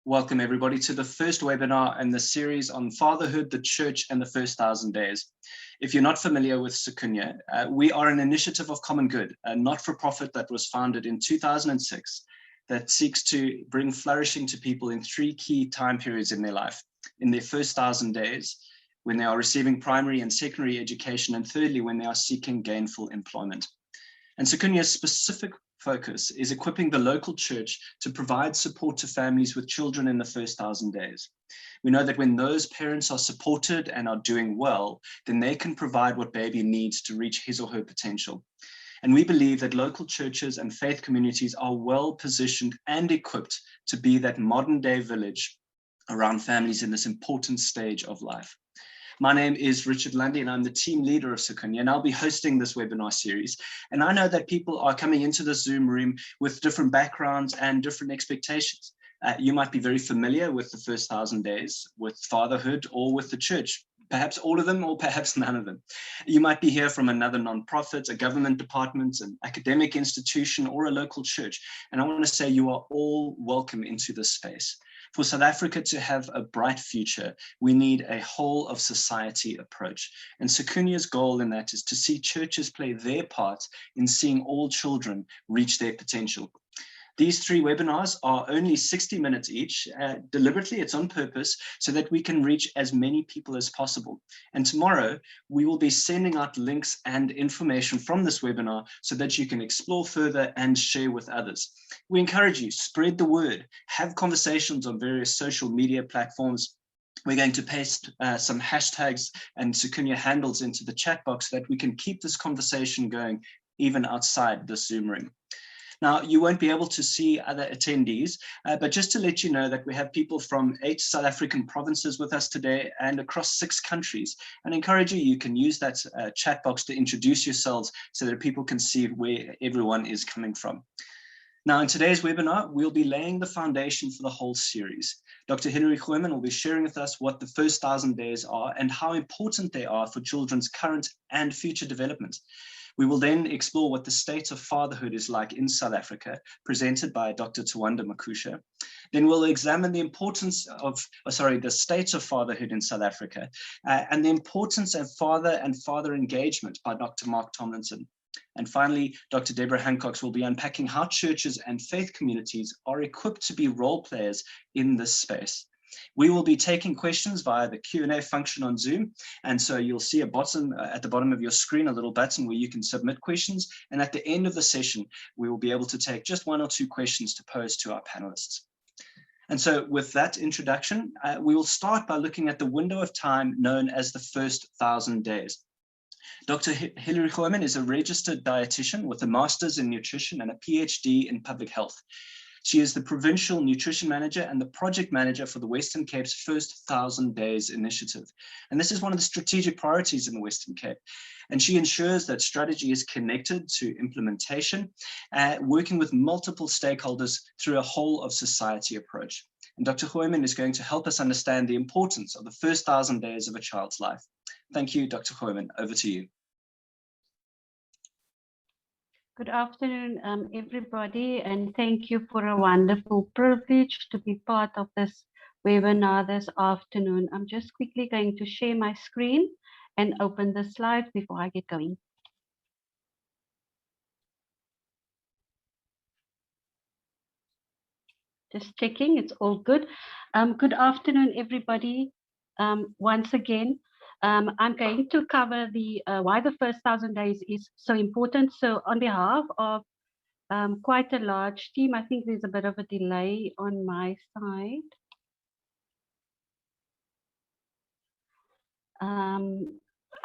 Welcome everybody to the first webinar in the series on fatherhood, the church and the first 1,000 days. If you're not familiar with Sikunye, we are an initiative of common good, a not-for-profit that was founded in 2006 that seeks to bring flourishing to people in 3 key time periods in their life. In their first 1,000 days, when they are receiving primary and secondary education, and thirdly, when they are seeking gainful employment. And Sikunye's specific focus is equipping the local church to provide support to families with children in the first 1,000 days. We know that when those parents are supported and are doing well, then they can provide what baby needs to reach his or her potential. And we believe that local churches and faith communities are well positioned and equipped to be that modern day village around families in this important stage of life. My name is Richard Lundy and I'm the team leader of Sikunye, and I'll be hosting this webinar series. And I know that people are coming into the Zoom room with different backgrounds and different expectations. You might be very familiar with the first 1,000 days, with fatherhood, or with the church. Perhaps all of them or perhaps none of them. You might be here from another nonprofit, a government department, an academic institution, or a local church. And I want to say you are all welcome into this space. For South Africa to have a bright future, we need a whole of society approach. And Sikunye's goal in that is to see churches play their part in seeing all children reach their potential. These 3 webinars are only 60 minutes each. Deliberately, it's on purpose so that we can reach as many people as possible. And tomorrow, we will be sending out links and information from this webinar so that you can explore further and share with others. We encourage you, spread the word, have conversations on various social media platforms. We're going to paste some hashtags and Sikunye handles into the chat box so that we can keep this conversation going even outside the Zoom room. Now, you won't be able to see other attendees, but just to let you know that we have people from 8 South African provinces with us today and across 6 countries. And I encourage you, you can use that chat box to introduce yourselves so that people can see where everyone is coming from. Now, in today's webinar, we'll be laying the foundation for the whole series. Dr. Hilary Goeiman will be sharing with us what the first 1,000 days are and how important they are for children's current and future development. We will then explore what the state of fatherhood is like in South Africa, presented by Dr. Tawanda Makusha. Then we'll examine the importance of, the state of fatherhood in South Africa, and the importance of father and father engagement by Dr. Mark Tomlinson. And finally, Dr. Debra Hancox will be unpacking how churches and faith communities are equipped to be role players in this space. We will be taking questions via the Q&A function on Zoom. And so you'll see at the bottom of your screen, a little button where you can submit questions. And at the end of the session, we will be able to take just 1 or 2 questions to pose to our panelists. And so with that introduction, we will start by looking at the window of time known as the first 1,000 days. Dr. Hilary Goeiman is a registered dietitian with a master's in nutrition and a PhD in public health. She is the Provincial Nutrition Manager and the Project Manager for the Western Cape's First 1,000 Days Initiative. And this is one of the strategic priorities in the Western Cape. And she ensures that strategy is connected to implementation, working with multiple stakeholders through a whole of society approach. And Dr. Goeiman is going to help us understand the importance of the first 1,000 days of a child's life. Thank you, Dr. Goeiman. Over to you. Good afternoon, everybody, and thank you for a wonderful privilege to be part of this webinar this afternoon. I'm just quickly going to share my screen and open the slides before I get going. Just checking, it's all good. Good afternoon, everybody. Once again, I'm going to cover the why the first 1,000 days is so important. So on behalf of quite a large team, I think there's a bit of a delay on my side.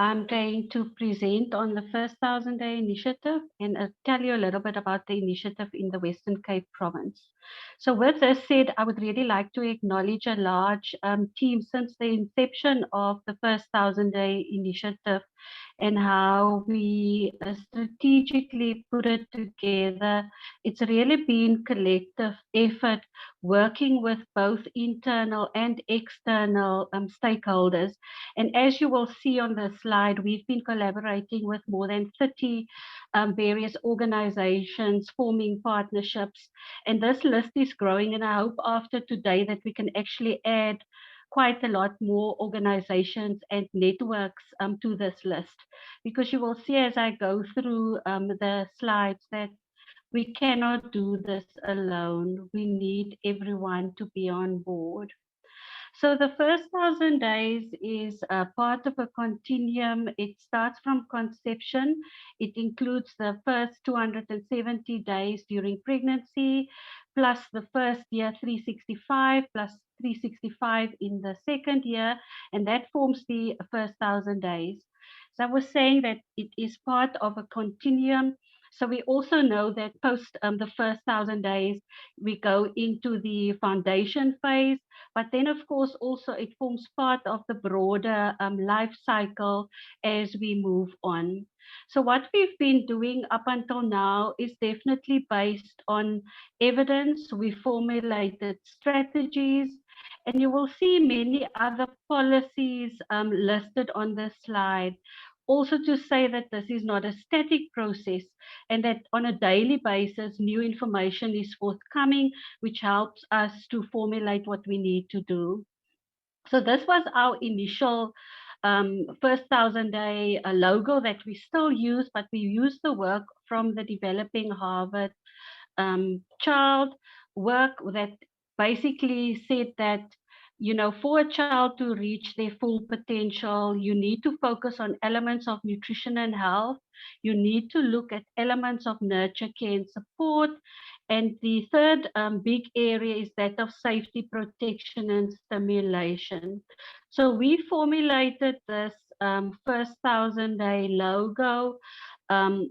I'm going to present on the first 1,000 Day Initiative and tell you a little bit about the initiative in the Western Cape province. So with this said, I would really like to acknowledge a large team since the inception of the first 1,000 Day Initiative. and how we strategically put it together. It's really been collective effort working with both internal and external stakeholders. And as you will see on the slide, we've been collaborating with more than 30 various organizations, forming partnerships. And this list is growing, and I hope after today that we can actually add quite a lot more organizations and networks to this list, because you will see as I go through the slides that we cannot do this alone. We need everyone to be on board. So the first 1,000 days is a part of a continuum. It starts from conception. It includes the first 270 days during pregnancy, plus the first year 365, plus 365 in the second year, and that forms the first 1,000 days. So I was saying that it is part of a continuum. So we also know that post the first 1,000 days, we go into the foundation phase, but then of course also it forms part of the broader life cycle as we move on. So what we've been doing up until now is definitely based on evidence. We formulated strategies, and you will see many other policies listed on this slide. Also to say that this is not a static process, and that on a daily basis, new information is forthcoming, which helps us to formulate what we need to do. So this was our initial first 1,000-day logo that we still use, but we use the work from the Developing Harvard child work that basically said that, you know, for a child to reach their full potential, you need to focus on elements of nutrition and health. You need to look at elements of nurture, care, and support. And the third big area is that of safety, protection, and stimulation. So we formulated this first 1,000-day logo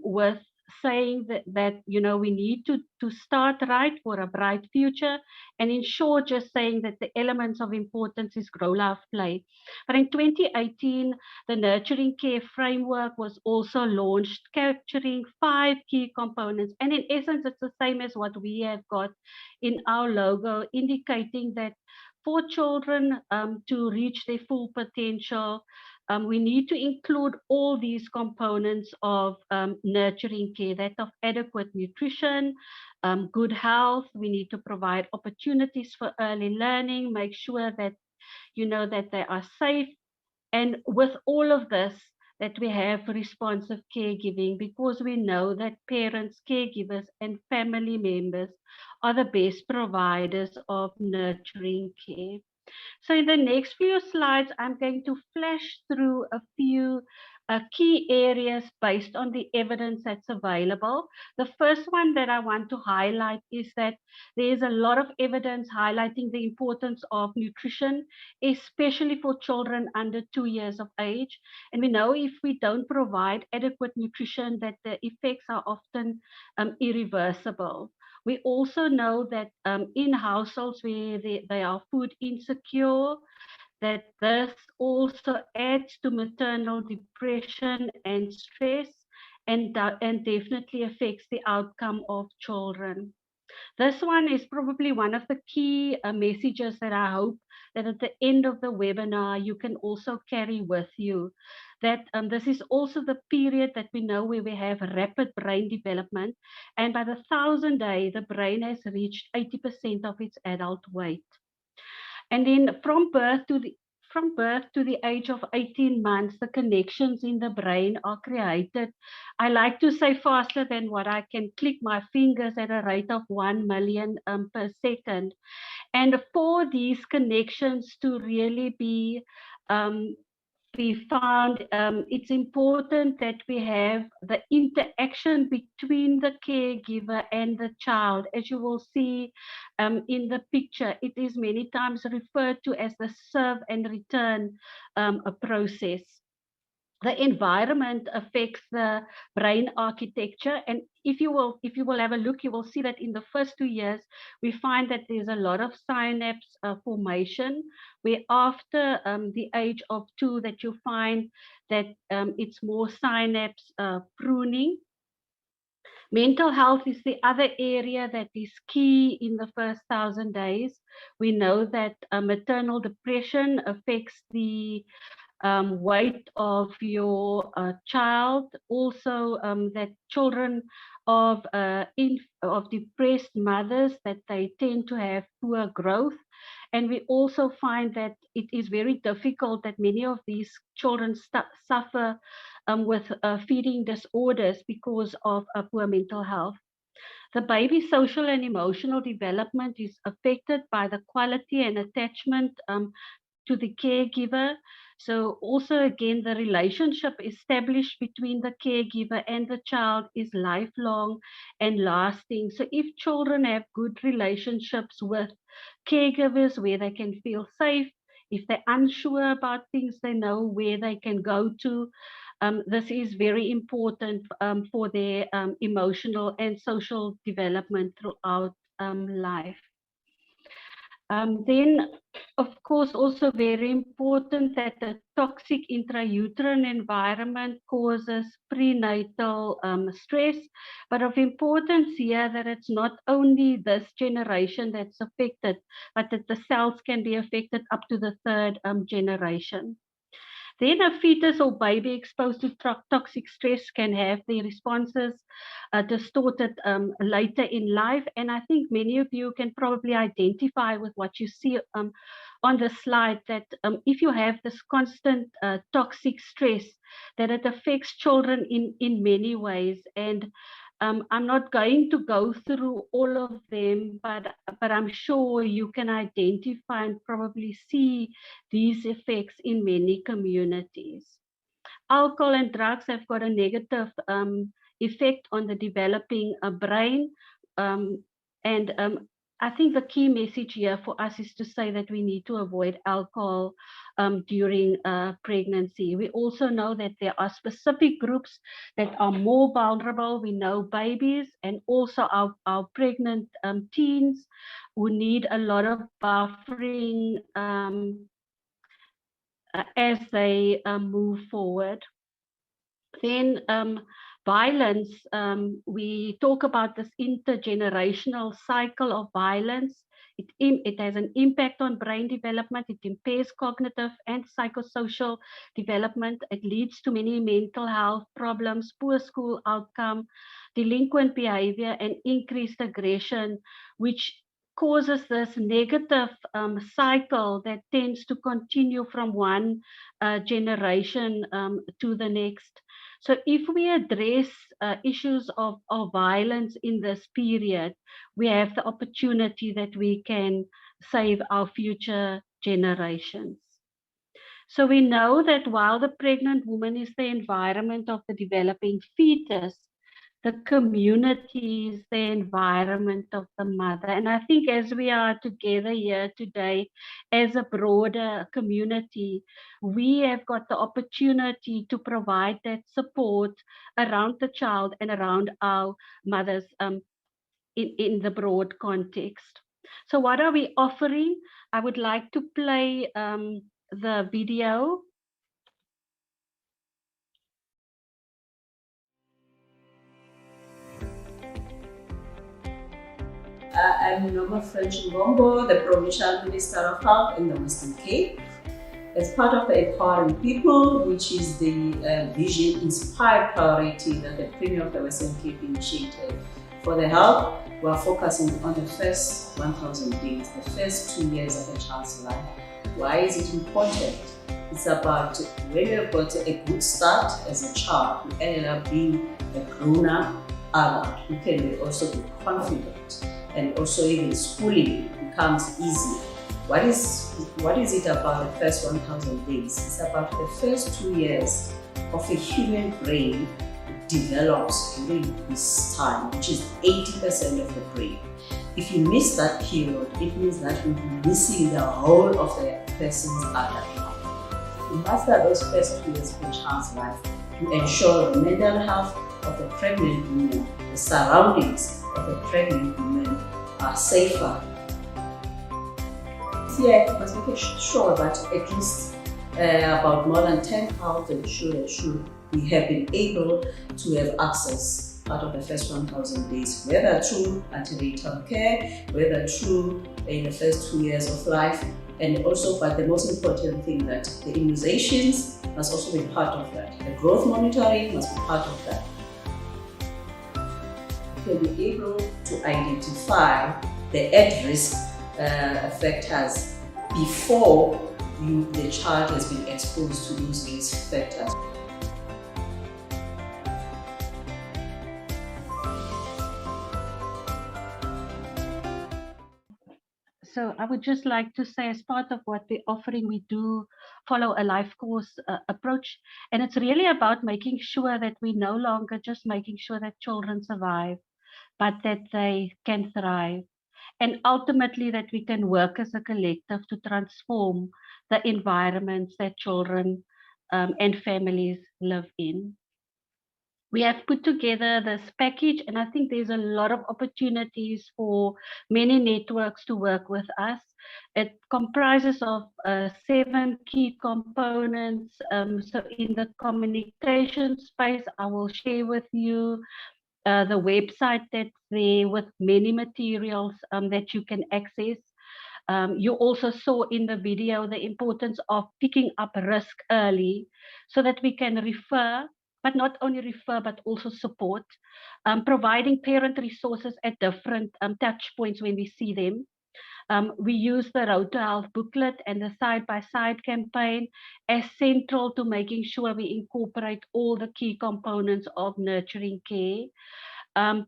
with saying that you know, we need to start right for a bright future, and in short just saying that the elements of importance is grow, love, play. But in 2018 the nurturing care framework was also launched, capturing 5 key components, and in essence it's the same as what we have got in our logo, indicating that for children to reach their full potential, we need to include all these components of nurturing care, that of adequate nutrition, good health. We need to provide opportunities for early learning, make sure that, you know, that they are safe. And with all of this, that we have responsive caregiving, because we know that parents, caregivers, and family members are the best providers of nurturing care. So in the next few slides, I'm going to flash through a few key areas based on the evidence that's available. The first one that I want to highlight is that there's a lot of evidence highlighting the importance of nutrition, especially for children under 2 years of age. And we know if we don't provide adequate nutrition, that the effects are often irreversible. We also know that in households where they are food insecure, that this also adds to maternal depression and stress, and definitely affects the outcome of children. This one is probably one of the key messages that I hope that at the end of the webinar you can also carry with you. That this is also the period that we know where we have rapid brain development, and by the 1,000th day the brain has reached 80% of its adult weight. And then from birth to the age of 18 months, the connections in the brain are created. I like to say faster than what I can click my fingers, at a rate of 1 million per second. And for these connections to really be found, it's important that we have the interaction between the caregiver and the child. As you will see in the picture, it is many times referred to as the serve and return a process. the environment affects the brain architecture. And if you will have a look, you will see that in the first 2 years, we find that there's a lot of synapse formation, where after the age of 2 that you find that it's more synapse pruning. Mental health is the other area that is key in the first 1,000 days. We know that maternal depression affects the weight of your child. Also, that children of depressed mothers, that they tend to have poor growth. And we also find that it is very difficult that many of these children suffer with feeding disorders because of poor mental health. The baby's social and emotional development is affected by the quality and attachment to the caregiver. So also again, the relationship established between the caregiver and the child is lifelong and lasting. So if children have good relationships with caregivers where they can feel safe, if they're unsure about things, they know where they can go to. This is very important for their emotional and social development throughout life. Then, of course, also very important that the toxic intrauterine environment causes prenatal stress. But of importance here that it's not only this generation that's affected, but that the cells can be affected up to the 3rd generation. Then a fetus or baby exposed to toxic stress can have their responses distorted later in life. And I think many of you can probably identify with what you see on the slide, that if you have this constant toxic stress, that it affects children in many ways. And I'm not going to go through all of them, but I'm sure you can identify and probably see these effects in many communities. Alcohol and drugs have got a negative effect on the developing brain. I think the key message here for us is to say that we need to avoid alcohol during pregnancy. We also know that there are specific groups that are more vulnerable. We know babies and also our pregnant teens who need a lot of buffering as they move forward. Then violence, we talk about this intergenerational cycle of violence. It has an impact on brain development. It impairs cognitive and psychosocial development. It leads to many mental health problems, poor school outcome, delinquent behavior, and increased aggression, which causes this negative cycle that tends to continue from one generation to the next. So if we address issues of violence in this period, we have the opportunity that we can save our future generations. So we know that while the pregnant woman is the environment of the developing fetus, the community is the environment of the mother. And I think as we are together here today as a broader community, we have got the opportunity to provide that support around the child and around our mothers in the broad context. So what are we offering? I would like to play the video. I'm Noma French Mbongo, the Provincial Minister of Health in the Western Cape. As part of the Empowering People, which is the vision-inspired priority that the Premier of the Western Cape initiated for the health, we are focusing on the first 1,000 days, the first 2 years of a child's life. Why is it important? It's about when you've got a good start as a child, you ended up being a grown-up adult who can also be confident, and also even schooling becomes easy. What is it about the first 1,000 days? It's about the first 2 years of a human brain develops during this time, which is 80% of the brain. If you miss that period, it means that you'll be missing the whole of the person's adult life. to master those first 2 years of a child's life to ensure the mental health of the pregnant women, the surroundings of the pregnant women are safer. Here, we must make sure that at least about more than 10,000 children should we have been able to have access out of the first 1,000 days, whether through antenatal care, whether through in the first 2 years of life, and also, but the most important thing, that the immunizations must also be part of that. The growth monitoring must be part of that. To be able to identify the at-risk factors before the child has been exposed to those risk factors. So I would just like to say, as part of what we're offering, we do follow a life course approach. And it's really about making sure that we no longer just making sure that children survive, but that they can thrive. And ultimately that we can work as a collective to transform the environments that children and families live in. We have put together this package, and I think there's a lot of opportunities for many networks to work with us. It comprises of 7 key components. So in the communication space, I will share with you the website that's there with many materials that you can access. You also saw in the video the importance of picking up risk early so that we can refer, but not only refer, but also support, providing parent resources at different touch points when we see them. We use the Road to Health booklet and the side-by-side campaign as central to making sure we incorporate all the key components of nurturing care.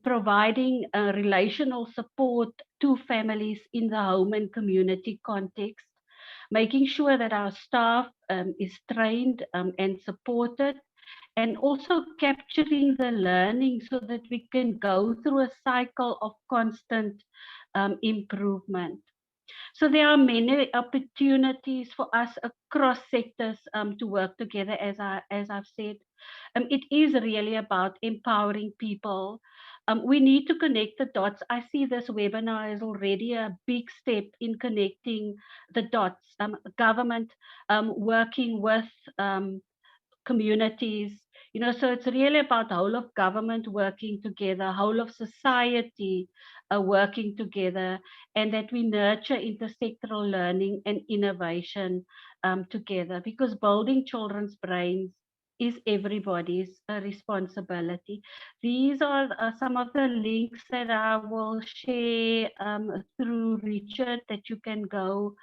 Providing relational support to families in the home and community context, making sure that our staff is trained and supported, and also capturing the learning so that we can go through a cycle of constant improvement. So there are many opportunities for us across sectors to work together, as I've said. It is really about empowering people. We need to connect the dots. I see this webinar is already a big step in connecting the dots. Government working with communities, so it's really about the whole of government working together, whole of society working together, and that we nurture intersectoral learning and innovation together, because building children's brains is everybody's responsibility. These are some of the links that I will share through Richard that you can go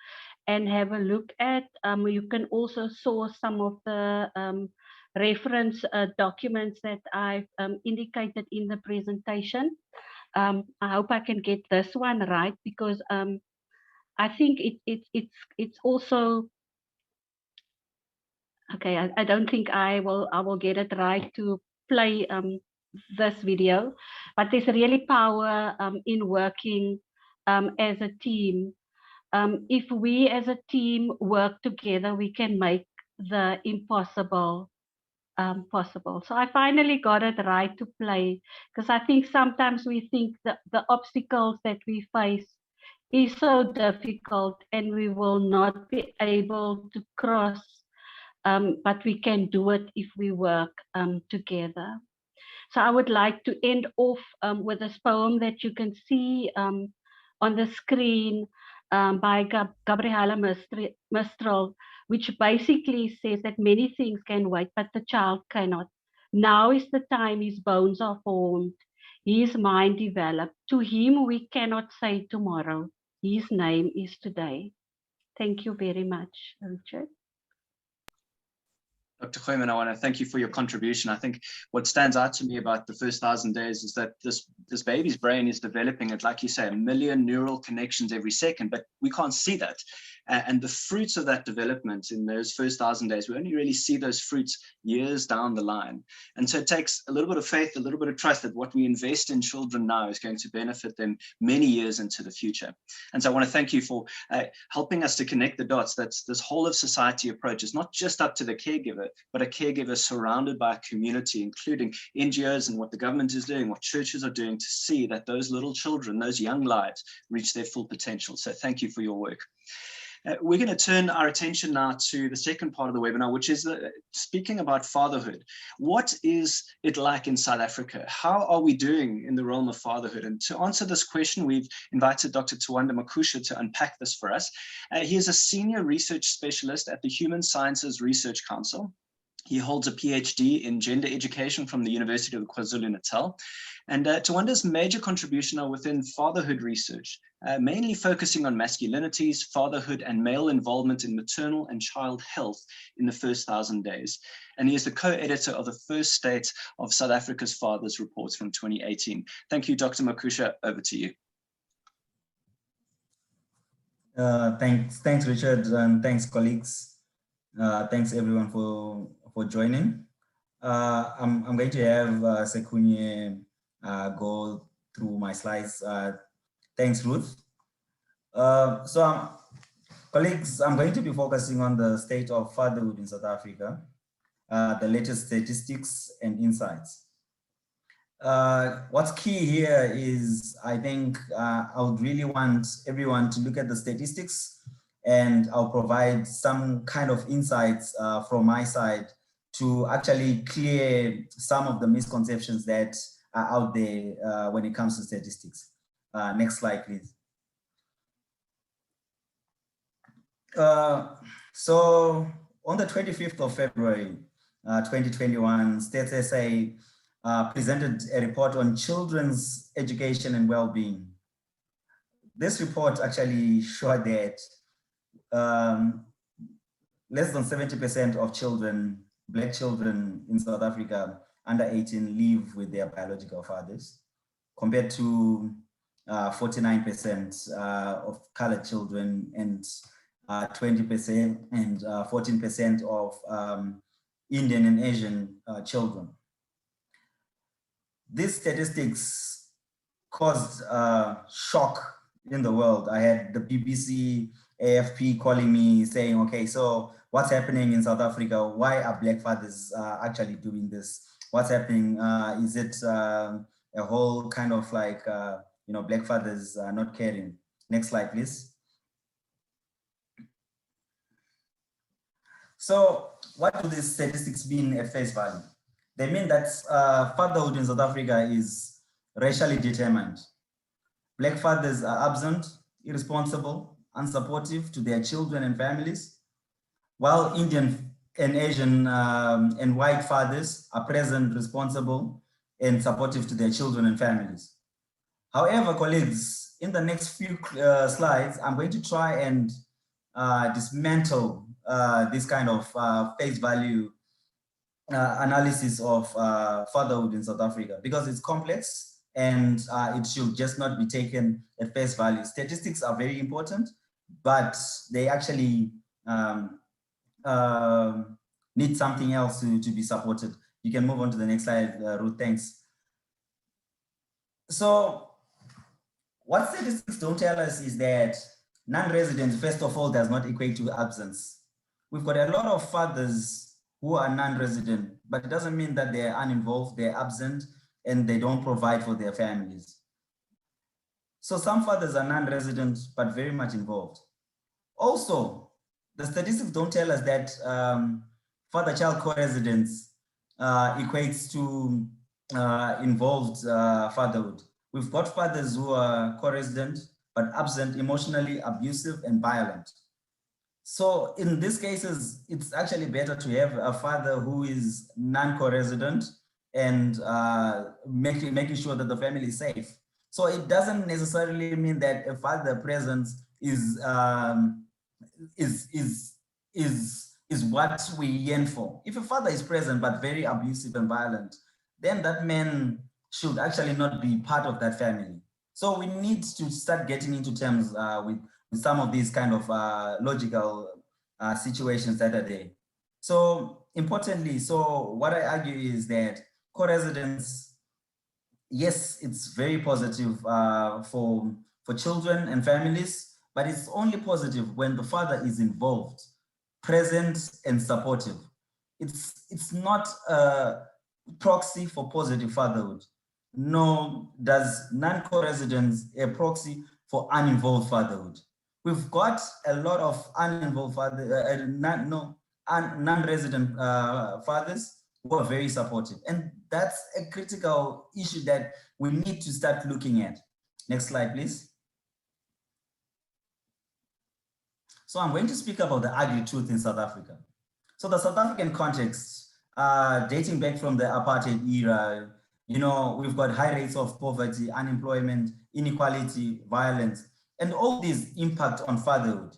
and have a look at. You can also source some of the reference documents that I've indicated in the presentation. I hope I can get this one right, because I think it's also okay. I don't think I will get it right to play this video, but there's really power in working as a team. If we as a team work together, we can make the impossible possible. So I finally got it right to play, because I think sometimes we think that the obstacles that we face is so difficult and we will not be able to cross, but we can do it if we work together. So I would like to end off with this poem that you can see on the screen by Gabriela Mistral, which basically says that many things can wait, but the child cannot. Now is the time his bones are formed, his mind developed. To him we cannot say tomorrow. His name is today. Thank you very much, Richard. Dr. Goeiman, I want to thank you for your contribution. I think what stands out to me about the first 1,000 days is that this baby's brain is developing at, like you say, 1 million neural connections every second, but we can't see that. And the fruits of that development in those first 1,000 days, we only really see those fruits years down the line. And so it takes a little bit of faith, a little bit of trust that what we invest in children now is going to benefit them many years into the future. And so I want to thank you for helping us to connect the dots. That's this whole of society approach is not just up to the caregiver, but a caregiver surrounded by a community, including NGOs and what the government is doing, what churches are doing to see that those little children, those young lives, reach their full potential. So thank you for your work. We're going to turn our attention now to the second part of the webinar, which is speaking about fatherhood. What is it like in South Africa? How are we doing in the realm of fatherhood? And to answer this question, we've invited Dr. Tawanda Makusha to unpack this for us. He is a senior research specialist at the Human Sciences Research Council. He holds a PhD in gender education from the University of KwaZulu-Natal. And Tawanda's major contribution are within fatherhood research, mainly focusing on masculinities, fatherhood, and male involvement in maternal and child health in the first 1,000 days. And he is the co-editor of the First State of South Africa's Fathers Reports from 2018. Thank you, Dr. Makusha. Over to you. Thanks, Richard, and thanks, colleagues. Thanks, everyone, for joining. I'm going to have Sikunye go through my slides. Thanks, Ruth. Colleagues, I'm going to be focusing on the state of fatherhood in South Africa, the latest statistics and insights. What's key here is, I think, I would really want everyone to look at the statistics, and I'll provide some kind of insights from my side to actually clear some of the misconceptions that are out there when it comes to statistics. Next slide, please. So on the 25th of February, 2021, Stats SA presented a report on children's education and well-being. This report actually showed that less than 70% of children, Black children in South Africa under 18 live with their biological fathers, compared to 49% of colored children and 20% and 14% of Indian and Asian children. These statistics caused shock in the world. I had the BBC, AFP calling me saying, okay, so what's happening in South Africa? Why are Black fathers actually doing this? What's happening? Is it a whole kind of like, Black fathers not caring? Next slide, please. So what do these statistics mean at face value? They mean that fatherhood in South Africa is racially determined. Black fathers are absent, irresponsible, unsupportive to their children and families, while Indian and Asian and white fathers are present, responsible, and supportive to their children and families. However, colleagues, in the next few slides, I'm going to try and dismantle this kind of face value analysis of fatherhood in South Africa, because it's complex and it should just not be taken at face value. Statistics are very important, but they actually need something else to be supported. You can move on to the next slide, Ruth, thanks. So what statistics don't tell us is that non-resident, first of all, does not equate to absence. We've got a lot of fathers who are non-resident, but it doesn't mean that they're uninvolved, they're absent, and they don't provide for their families. So some fathers are non-resident, but very much involved. Also, the statistics don't tell us that father-child co-residence equates to involved fatherhood. We've got fathers who are co-resident, but absent, emotionally abusive and violent. So in these cases, it's actually better to have a father who is non-co-resident and making sure that the family is safe. So it doesn't necessarily mean that a father presence is what we yearn for. If a father is present but very abusive and violent, then that man should actually not be part of that family. So we need to start getting into terms some of these kind of logical situations that are there. So importantly, so what I argue is that co-residence, yes, it's very positive for children and families, but it's only positive when the father is involved, present and supportive. It's not a proxy for positive fatherhood. Nor does non-co-residence a proxy for uninvolved fatherhood. We've got a lot of uninvolved non-resident fathers who are very supportive. And that's a critical issue that we need to start looking at. Next slide, please. So I'm going to speak about the ugly truth in South Africa. So the South African context, dating back from the apartheid era, you know, we've got high rates of poverty, unemployment, inequality, violence, and all these impact on fatherhood.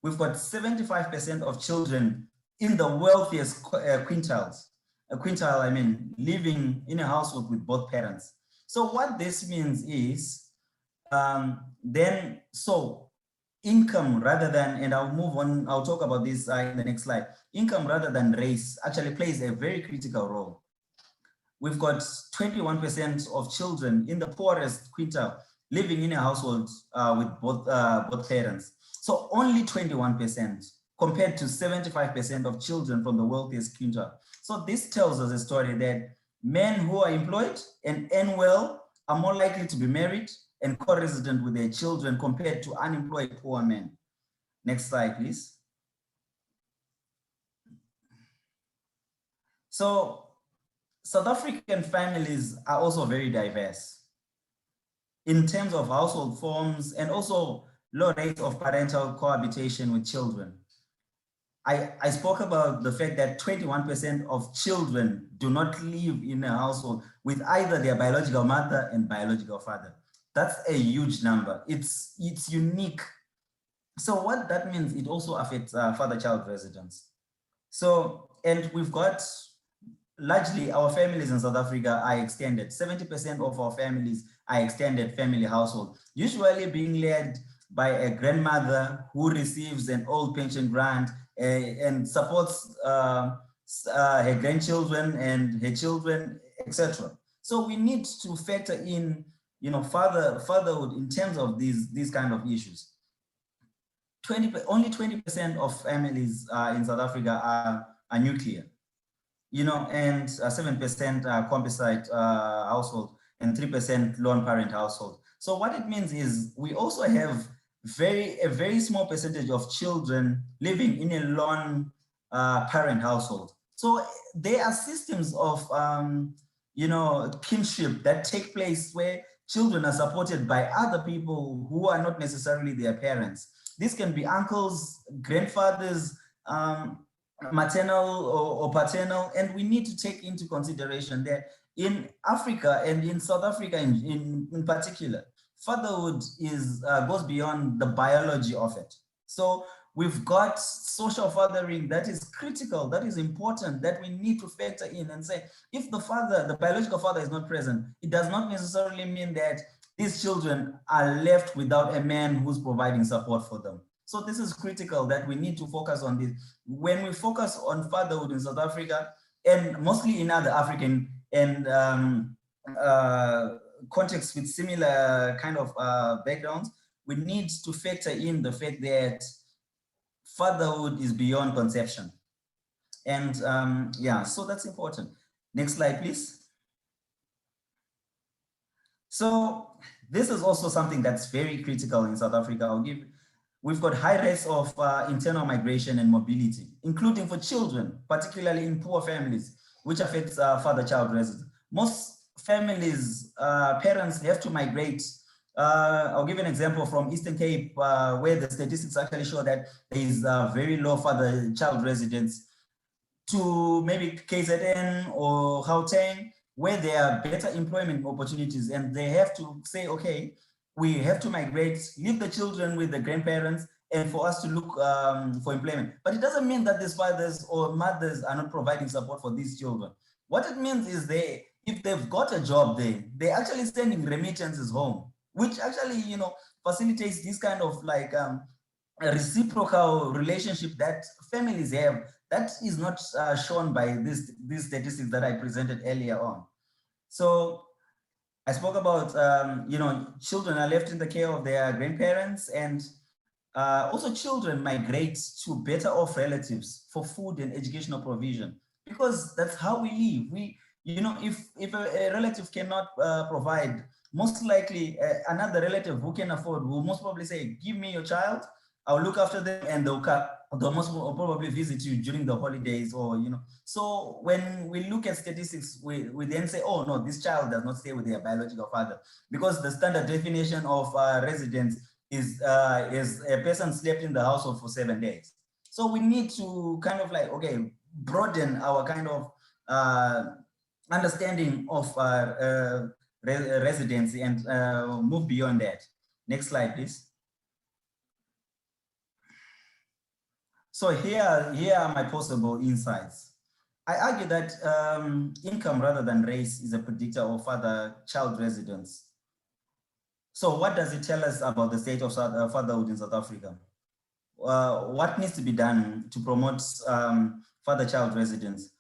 We've got 75% of children in the wealthiest quintiles, I mean, living in a household with both parents. So what this means is, income rather than, and I'll move on, I'll talk about this in the next slide, income rather than race actually plays a very critical role. We've got 21% of children in the poorest quintile living in a household with both parents. So only 21% compared to 75% of children from the wealthiest quintile. So this tells us a story that men who are employed and earn well are more likely to be married and co-resident with their children compared to unemployed poor men. Next slide, please. So South African families are also very diverse in terms of household forms and also low rates of parental cohabitation with children. I spoke about the fact that 21% of children do not live in a household with either their biological mother and biological father. That's a huge number. It's unique. So what that means, it also affects father-child residence. So, and we've got, largely our families in South Africa are extended. 70% of our families are extended family household, usually being led by a grandmother who receives an old pension grant and supports her grandchildren and her children, etc. So we need to factor in, you know, fatherhood in terms of these kind of issues. Only 20% of families in South Africa are nuclear, you know, and 7% are composite household and 3% lone parent household. So what it means is we also have a very small percentage of children living in a lone parent household. So there are systems of, you know, kinship that take place where children are supported by other people who are not necessarily their parents. This can be uncles, grandfathers, maternal or paternal, and we need to take into consideration that in Africa and in South Africa in particular, fatherhood goes beyond the biology of it. So we've got social fathering that is critical, that is important, that we need to factor in and say, if the biological father is not present, it does not necessarily mean that these children are left without a man who's providing support for them. So this is critical that we need to focus on this. When we focus on fatherhood in South Africa, and mostly in other African and contexts with similar kind of backgrounds, we need to factor in the fact that fatherhood is beyond conception. And yeah, so that's important. Next slide, please. So this is also something that's very critical in South Africa. We've got high rates of internal migration and mobility, including for children, particularly in poor families, which affects father-child residence. Most families, parents have to migrate. I'll give an example from Eastern Cape, where the statistics actually show that there is very low father-child residence, to maybe KZN or Gauteng, where there are better employment opportunities, and they have to say, okay, we have to migrate, leave the children with the grandparents, and for us to look for employment. But it doesn't mean that these fathers or mothers are not providing support for these children. What it means is if they've got a job there, they're actually sending remittances home, which actually, you know, facilitates this kind of like a reciprocal relationship that families have that is not shown by these statistics that I presented earlier on. So I spoke about, children are left in the care of their grandparents, and also children migrate to better off relatives for food and educational provision, because that's how we live. If a relative cannot provide, most likely another relative who can afford will most probably say, give me your child, I'll look after them, and they'll most probably visit you during the holidays, or So when we look at statistics, we then say, oh no, this child does not stay with their biological father, because the standard definition of residence is a person slept in the household for 7 days. So we need to kind of like, okay, broaden our kind of understanding of residency and move beyond that. Next slide, please. So here are my possible insights. I argue that income rather than race is a predictor of father-child residence. So what does it tell us about the state of fatherhood in South Africa? What needs to be done to promote father-child residence?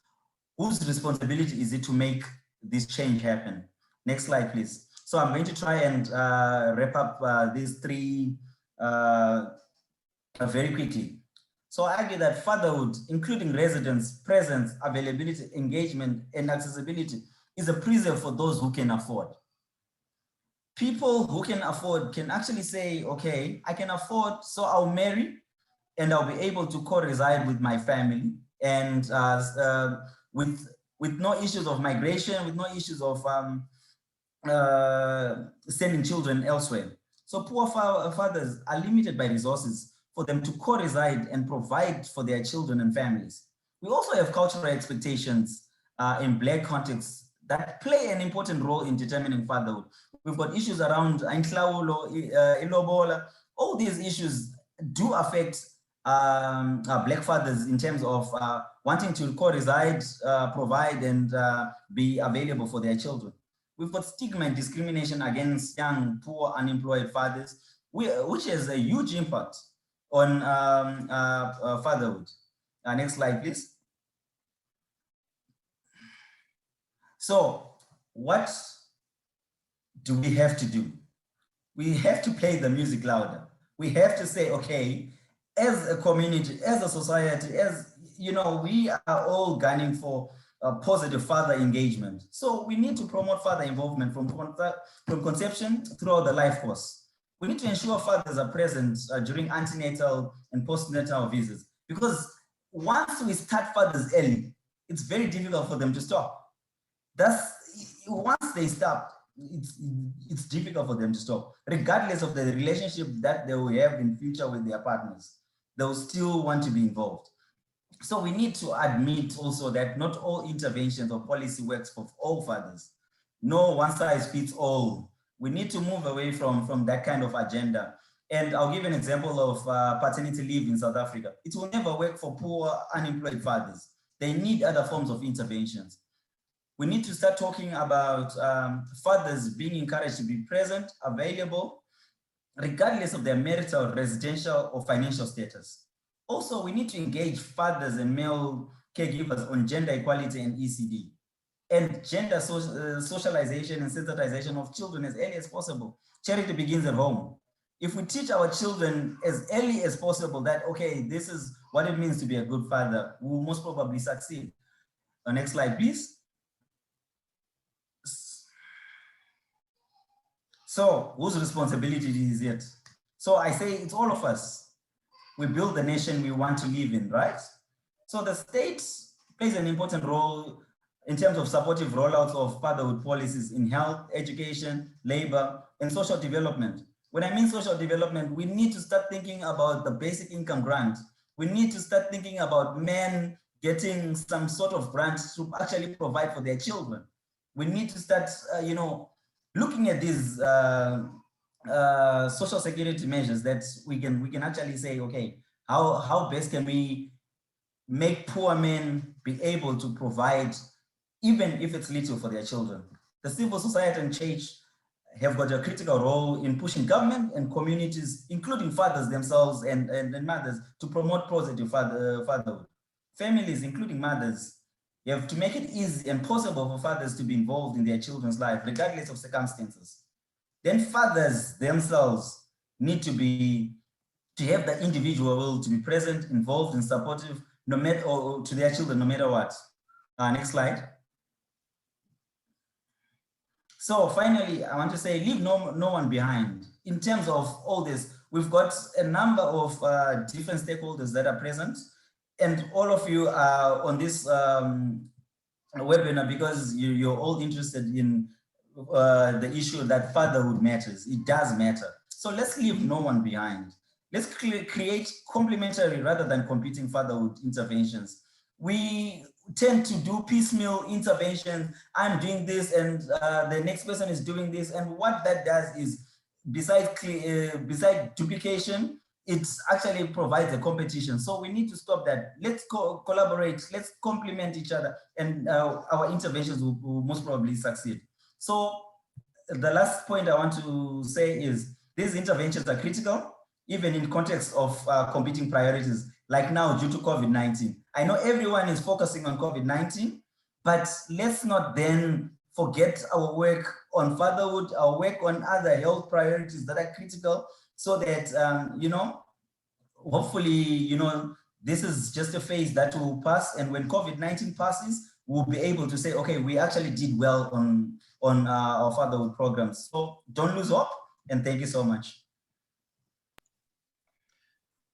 Whose responsibility is it to make this change happen? Next slide, please. So I'm going to try and wrap up these three very quickly. So I argue that fatherhood, including residence, presence, availability, engagement, and accessibility, is a preserve for those who can afford. People who can afford can actually say, okay, I can afford, so I'll marry and I'll be able to co-reside with my family, and with no issues of migration, with no issues of sending children elsewhere. So poor fathers are limited by resources for them to co-reside and provide for their children and families. We also have cultural expectations in Black contexts that play an important role in determining fatherhood. We've got issues around inhlawulo, ilobola. All these issues do affect Black fathers in terms of wanting to co-reside, provide, and be available for their children. We've got stigma and discrimination against young, poor, unemployed fathers, which has a huge impact on fatherhood. Next slide, please. So what do we have to do? We have to play the music louder. We have to say, okay, as a community, as a society, as we are all gunning for positive father engagement. So we need to promote father involvement from conception throughout the life course. We need to ensure fathers are present during antenatal and postnatal visits, because once we start fathers early, it's very difficult for them to stop. Once they stop, it's difficult for them to stop, regardless of the relationship that they will have in future with their partners. They'll still want to be involved. So we need to admit also that not all interventions or policy works for all fathers. No one size fits all. We need to move away from that kind of agenda. And I'll give an example of paternity leave in South Africa. It will never work for poor, unemployed fathers. They need other forms of interventions. We need to start talking about fathers being encouraged to be present, available, regardless of their marital, residential, or financial status. Also, we need to engage fathers and male caregivers on gender equality and ECD, and gender socialization and sensitization of children as early as possible. Charity begins at home. If we teach our children as early as possible that, okay, this is what it means to be a good father, we will most probably succeed. Next slide, please. So whose responsibility is it? So I say it's all of us. We build the nation we want to live in, right? So the state plays an important role in terms of supportive rollouts of fatherhood policies in health, education, labor, and social development. When I mean social development, we need to start thinking about the basic income grant. We need to start thinking about men getting some sort of grant to actually provide for their children. We need to start, looking at these social security measures that we can actually say, okay, how best can we make poor men be able to provide, even if it's little, for their children? The civil society and church have got a critical role in pushing government and communities, including fathers themselves and mothers, to promote positive fatherhood. Families, including mothers, you have to make it easy and possible for fathers to be involved in their children's life, regardless of circumstances. Then fathers themselves need to have the individual will to be present, involved, and supportive, no matter or to their children, no matter what. Next slide. So finally, I want to say, leave no one behind. In terms of all this, we've got a number of different stakeholders that are present, and all of you are on this webinar because you're all interested in the issue that fatherhood matters. It does matter. So let's leave no one behind. Let's create complementary rather than competing fatherhood interventions. We tend to do piecemeal intervention. I'm doing this and the next person is doing this. And what that does is, besides duplication, it actually provides a competition. So we need to stop that. Let's collaborate, let's complement each other, and our interventions will most probably succeed. So the last point I want to say is these interventions are critical, even in context of competing priorities, like now due to COVID-19. I know everyone is focusing on COVID-19, but let's not then forget our work on fatherhood, our work on other health priorities that are critical, so that, you know, hopefully, you know, this is just a phase that will pass. And when COVID-19 passes, we'll be able to say, okay, we actually did well on our fatherhood programs. So don't lose hope, and thank you so much.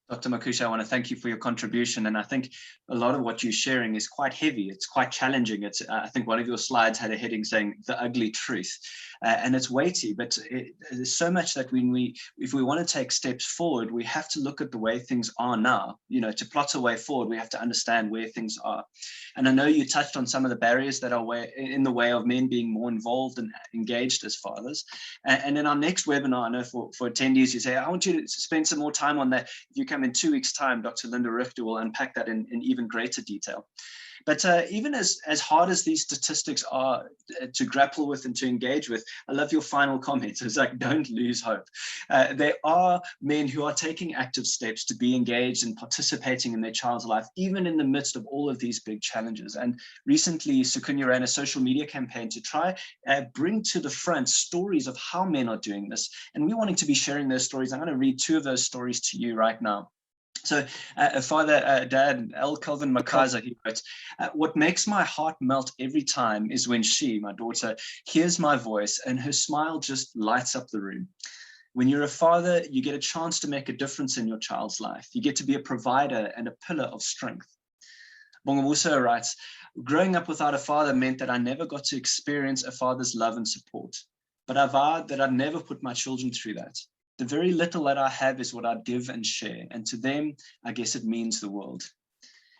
Dr. Makusha, I want to thank you for your contribution. And I think a lot of what you're sharing is quite heavy. It's quite challenging. It's, I think one of your slides had a heading saying the ugly truth, and it's weighty, but there's so much that if we want to take steps forward, we have to look at the way things are now. You know, to plot a way forward, we have to understand where things are. And I know you touched on some of the barriers that are in the way of men being more involved and engaged as fathers. And in our next webinar, I know for attendees, you say, I want you to spend some more time on that. If you come in 2 weeks' time, Dr. Linda Richter will unpack that in even greater detail. But even as hard as these statistics are to grapple with and to engage with, I love your final comment. It's like, don't lose hope. There are men who are taking active steps to be engaged and participating in their child's life, even in the midst of all of these big challenges. And recently, Sikunye ran a social media campaign to try bring to the front stories of how men are doing this. And we're wanting to be sharing those stories. I'm going to read 2 of those stories to you right now. So Dad L. Kelvin Makaza, he wrote, what makes my heart melt every time is when she, my daughter, hears my voice and her smile just lights up the room. When you're a father, you get a chance to make a difference in your child's life. You get to be a provider and a pillar of strength. Bongamusa writes, growing up without a father meant that I never got to experience a father's love and support. But I vowed that I'd never put my children through that. The very little that I have is what I give and share. And to them, I guess it means the world.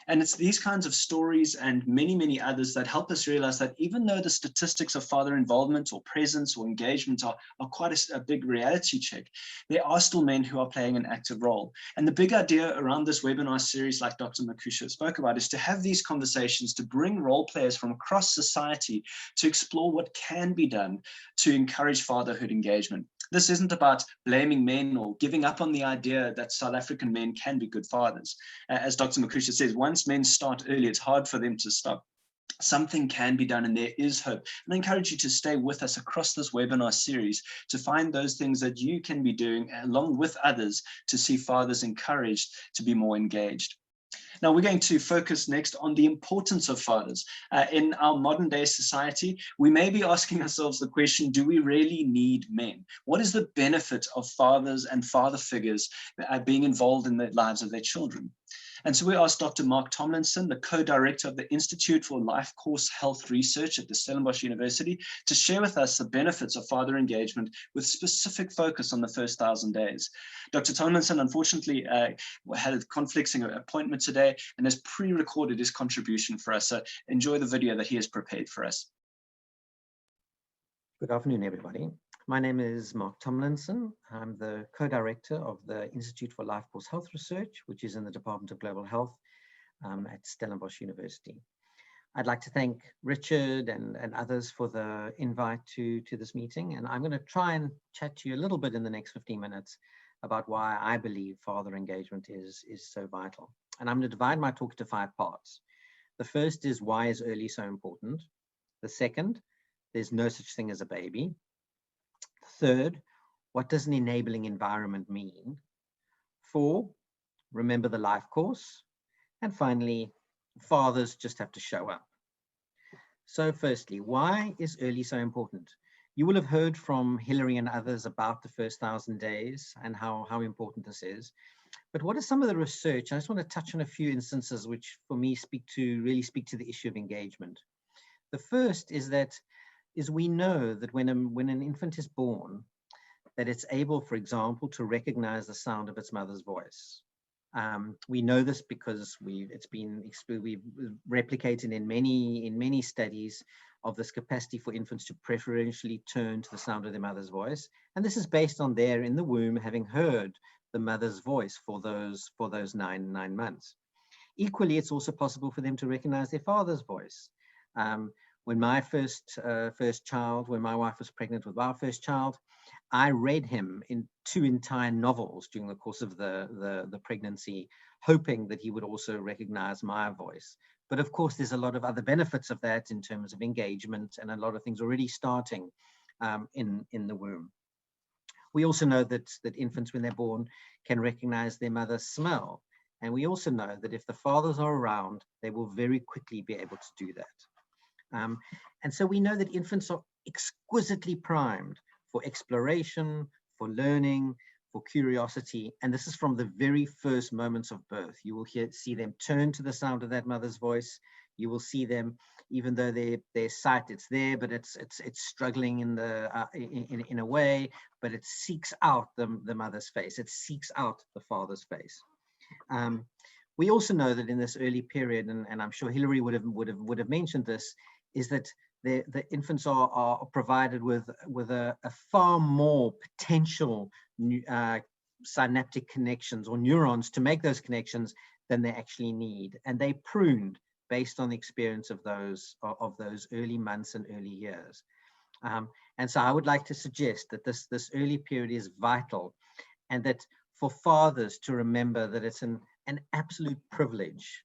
And it's these kinds of stories and many, many others that help us realize that even though the statistics of father involvement or presence or engagement are quite a big reality check, there are still men who are playing an active role. And the big idea around this webinar series, like Dr. Makusha spoke about, is to have these conversations, to bring role players from across society to explore what can be done to encourage fatherhood engagement. This isn't about blaming men or giving up on the idea that South African men can be good fathers. As Dr. Makusha says, once men start early, it's hard for them to stop. Something can be done and there is hope. And I encourage you to stay with us across this webinar series to find those things that you can be doing along with others to see fathers encouraged to be more engaged. Now, we're going to focus next on the importance of fathers. In our modern day society, we may be asking ourselves the question, do we really need men? What is the benefit of fathers and father figures being involved in the lives of their children? And so we asked Dr. Mark Tomlinson, the co-director of the Institute for Life Course Health Research at the Stellenbosch University, to share with us the benefits of father engagement with specific focus on the first 1,000 days. Dr. Tomlinson, unfortunately, had a conflicting appointment today and has pre-recorded his contribution for us. So enjoy the video that he has prepared for us. Good afternoon, everybody. My name is Mark Tomlinson. I'm the co-director of the Institute for Life Course Health Research, which is in the Department of Global Health at Stellenbosch University. I'd like to thank Richard and others for the invite to this meeting. And I'm going to try and chat to you a little bit in the next 15 minutes about why I believe father engagement is so vital. And I'm going to divide my talk into 5 parts. The first is, why is early so important? The second, there's no such thing as a baby. Third, what does an enabling environment mean? 4, remember the life course. And finally, fathers just have to show up. So firstly, why is early so important? You will have heard from Hilary and others about the first 1,000 days and how important this is. But what is some of the research? I just want to touch on a few instances which for me really speak to the issue of engagement. The first is we know that when an infant is born, that it's able, for example, to recognize the sound of its mother's voice. We know this because we've replicated in many studies of this capacity for infants to preferentially turn to the sound of their mother's voice, and this is based on their in the womb having heard the mother's voice for those nine months. Equally, it's also possible for them to recognize their father's voice. When my first child, when my wife was pregnant with our first child, I read him in 2 entire novels during the course of the pregnancy, hoping that he would also recognize my voice. But of course, there's a lot of other benefits of that in terms of engagement and a lot of things already starting in the womb. We also know that infants, when they're born, can recognize their mother's smell. And we also know that if the fathers are around, they will very quickly be able to do that. And so we know that infants are exquisitely primed for exploration, for learning, for curiosity. And this is from the very first moments of birth. You will see them turn to the sound of that mother's voice. You will see them, even though their sight, it's there, but it's struggling in a way, but it seeks out the mother's face. It seeks out the father's face. We also know that in this early period, and I'm sure Hilary would have mentioned this, is that the infants are provided with a far more potential synaptic connections or neurons to make those connections than they actually need, and they pruned based on the experience of those early months and early years. And so I would like to suggest that this early period is vital, and that for fathers to remember that it's an absolute privilege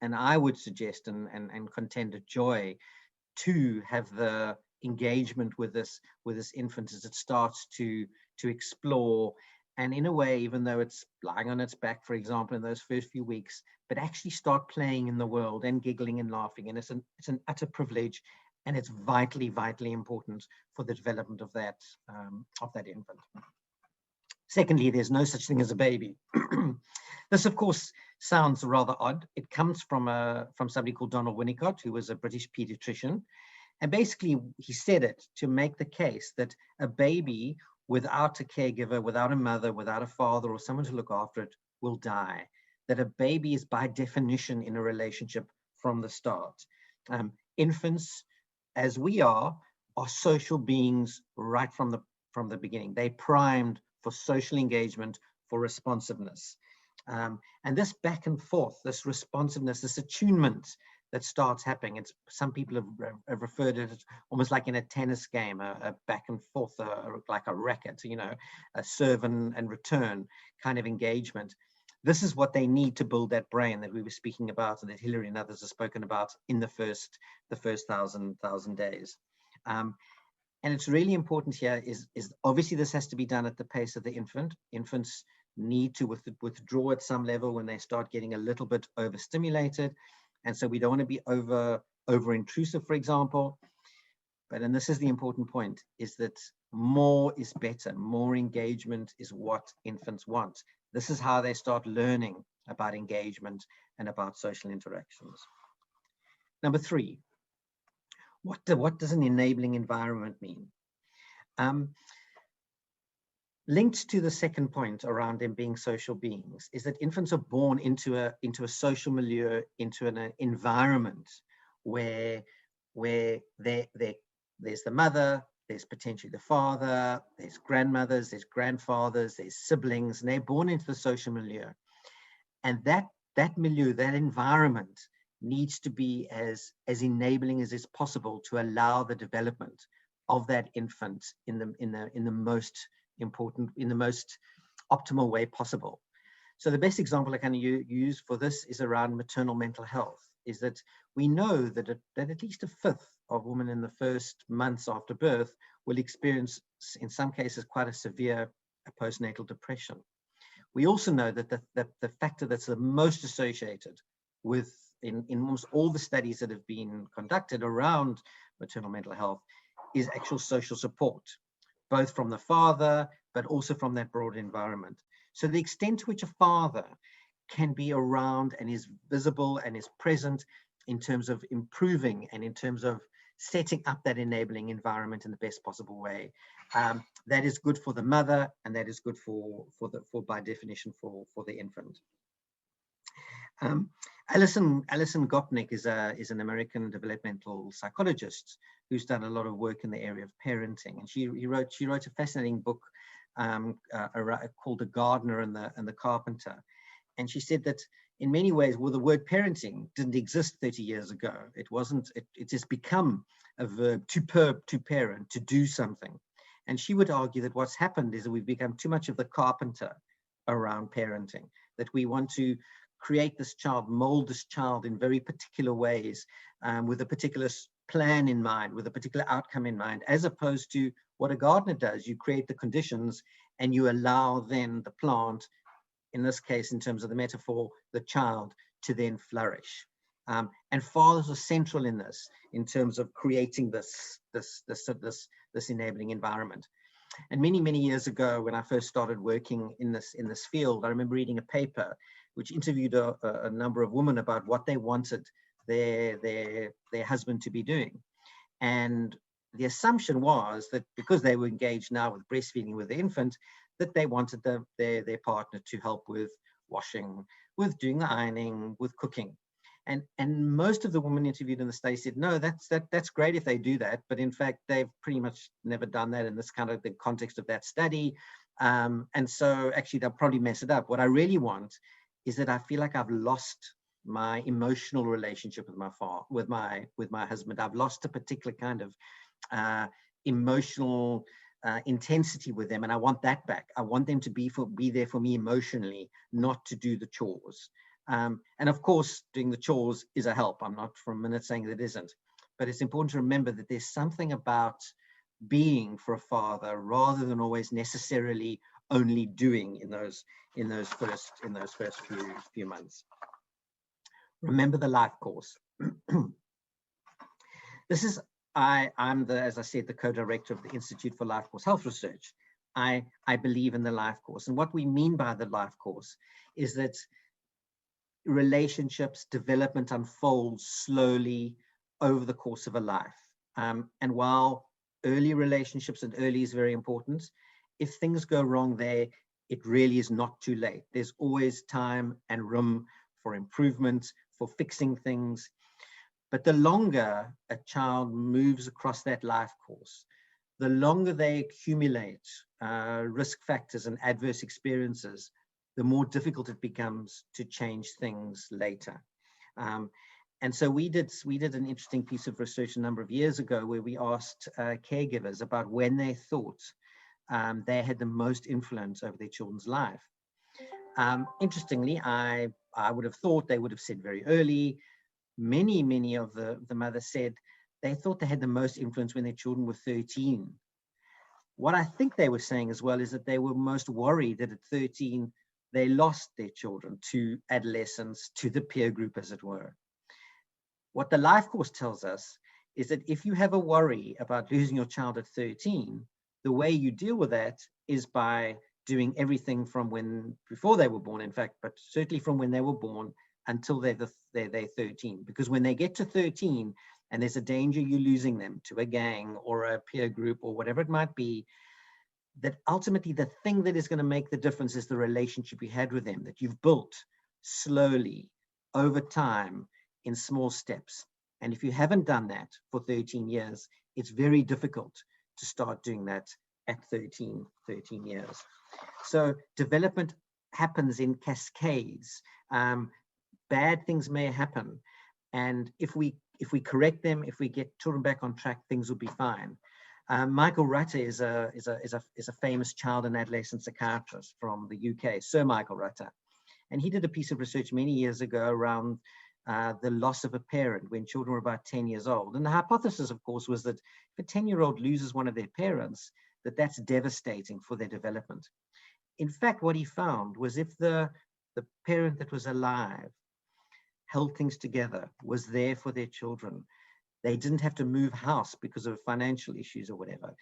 and I would suggest and contend a joy to have the engagement with this infant as it starts to explore, and in a way, even though it's lying on its back, for example, in those first few weeks, but actually start playing in the world and giggling and laughing. And it's an utter privilege, and it's vitally important for the development of that infant. Secondly, there's no such thing as a baby. This, of course, sounds rather odd. It comes from somebody called Donald Winnicott, who was a British pediatrician. And basically, he said it to make the case that a baby without a caregiver, without a mother, without a father or someone to look after it will die. That a baby is by definition in a relationship from the start. Infants, as we are social beings right from the beginning. They primed for social engagement, for responsiveness. And this back and forth, this responsiveness, this attunement that starts happening. Some people have referred to it almost like in a tennis game, a back and forth, like a racket, a serve and return kind of engagement. This is what they need to build that brain that we were speaking about, and that Hilary and others have spoken about in the first 1,000 days. And it's really important here is obviously this has to be done at the pace of the infant. Infants need to withdraw at some level when they start getting a little bit overstimulated. And so we don't want to be over intrusive, for example. And this is the important point, is that more is better. More engagement is what infants want. This is how they start learning about engagement and about social interactions. Number 3, what does an enabling environment mean? Linked to the second point around them being social beings is that infants are born into a social milieu, into an environment where there's the mother, there's potentially the father, there's grandmothers, there's grandfathers, there's siblings, and they're born into the social milieu. And that milieu, that environment, needs to be as enabling as is possible to allow the development of that infant in the most important, in the most optimal way possible. So the best example I can use for this is around maternal mental health, is that we know that at least a fifth of women in the first months after birth will experience, in some cases, quite a severe postnatal depression. We also know that the factor that's the most associated with, in almost all the studies that have been conducted around maternal mental health, is actual social support, both from the father, but also from that broader environment. So the extent to which a father can be around and is visible and is present in terms of improving and in terms of setting up that enabling environment in the best possible way, that is good for the mother, and that is good for by definition for the infant. Alison Gopnik is an American developmental psychologist who's done a lot of work in the area of parenting, and she wrote a fascinating book called The Gardener and the Carpenter. And she said that in many ways, well, the word parenting didn't exist 30 years ago. It wasn't, it has become a verb to parent, to do something. And she would argue that what's happened is that we've become too much of the carpenter around parenting, that we want to create this child, mold this child in very particular ways, with a particular plan in mind, with a particular outcome in mind, as opposed to what a gardener does. You create the conditions and you allow then the plant, in this case, in terms of the metaphor, the child, to then flourish. And fathers are central in this, in terms of creating this enabling environment. And many years ago, when I first started working in this field, I remember reading a paper which interviewed a number of women about what they wanted their husband to be doing. And the assumption was that because they were engaged now with breastfeeding with the infant, that they wanted their partner to help with washing, with doing the ironing, with cooking. And most of the women interviewed in the study said, no, that's great if they do that, but in fact, they've pretty much never done that in this kind of the context of that study. And so actually they'll probably mess it up. What I really want is that I feel like I've lost my emotional relationship with my husband. I've lost a particular kind of emotional intensity with them, and I want that back. I want them to be there for me emotionally, not to do the chores. And of course, doing the chores is a help. I'm not for a minute saying that it isn't, but it's important to remember that there's something about being for a father rather than always necessarily only doing in those first few months. Remember the life course. This is, I'm as I said, the co-director of the Institute for Life Course Health Research. I believe in the life course. And what we mean by the life course is that relationships, development unfolds slowly over the course of a life. And while early relationships and early is very important, if things go wrong there, it really is not too late. There's always time and room for improvement, for fixing things. But the longer a child moves across that life course, the longer they accumulate risk factors and adverse experiences, the more difficult it becomes to change things later. And so we did an interesting piece of research a number of years ago where we asked caregivers about when they thought they had the most influence over their children's life. Interestingly, I would have thought they would have said very early. Many of the mothers said they thought they had the most influence when their children were 13. What I think they were saying as well is that they were most worried that at 13, they lost their children to adolescence, to the peer group, as it were. What the life course tells us is that if you have a worry about losing your child at 13, the way you deal with that is by doing everything from before they were born, in fact, but certainly from when they were born until they're 13. Because when they get to 13 and there's a danger you losing them to a gang or a peer group or whatever it might be, that ultimately the thing that is going to make the difference is the relationship you had with them, that you've built slowly over time in small steps. And if you haven't done that for 13 years, it's very difficult to start doing that at 13 years. So development happens in cascades. Bad things may happen. And if we correct them, if we get children back on track, things will be fine. Michael Wright is a famous child and adolescent psychiatrist from the UK, Sir Michael Wright. And he did a piece of research many years ago around the loss of a parent when children were about 10 years old. And the hypothesis, of course, was that if a 10-year-old loses one of their parents, that's devastating for their development. In fact, what he found was if the parent that was alive held things together, was there for their children, they didn't have to move house because of financial issues or whatever,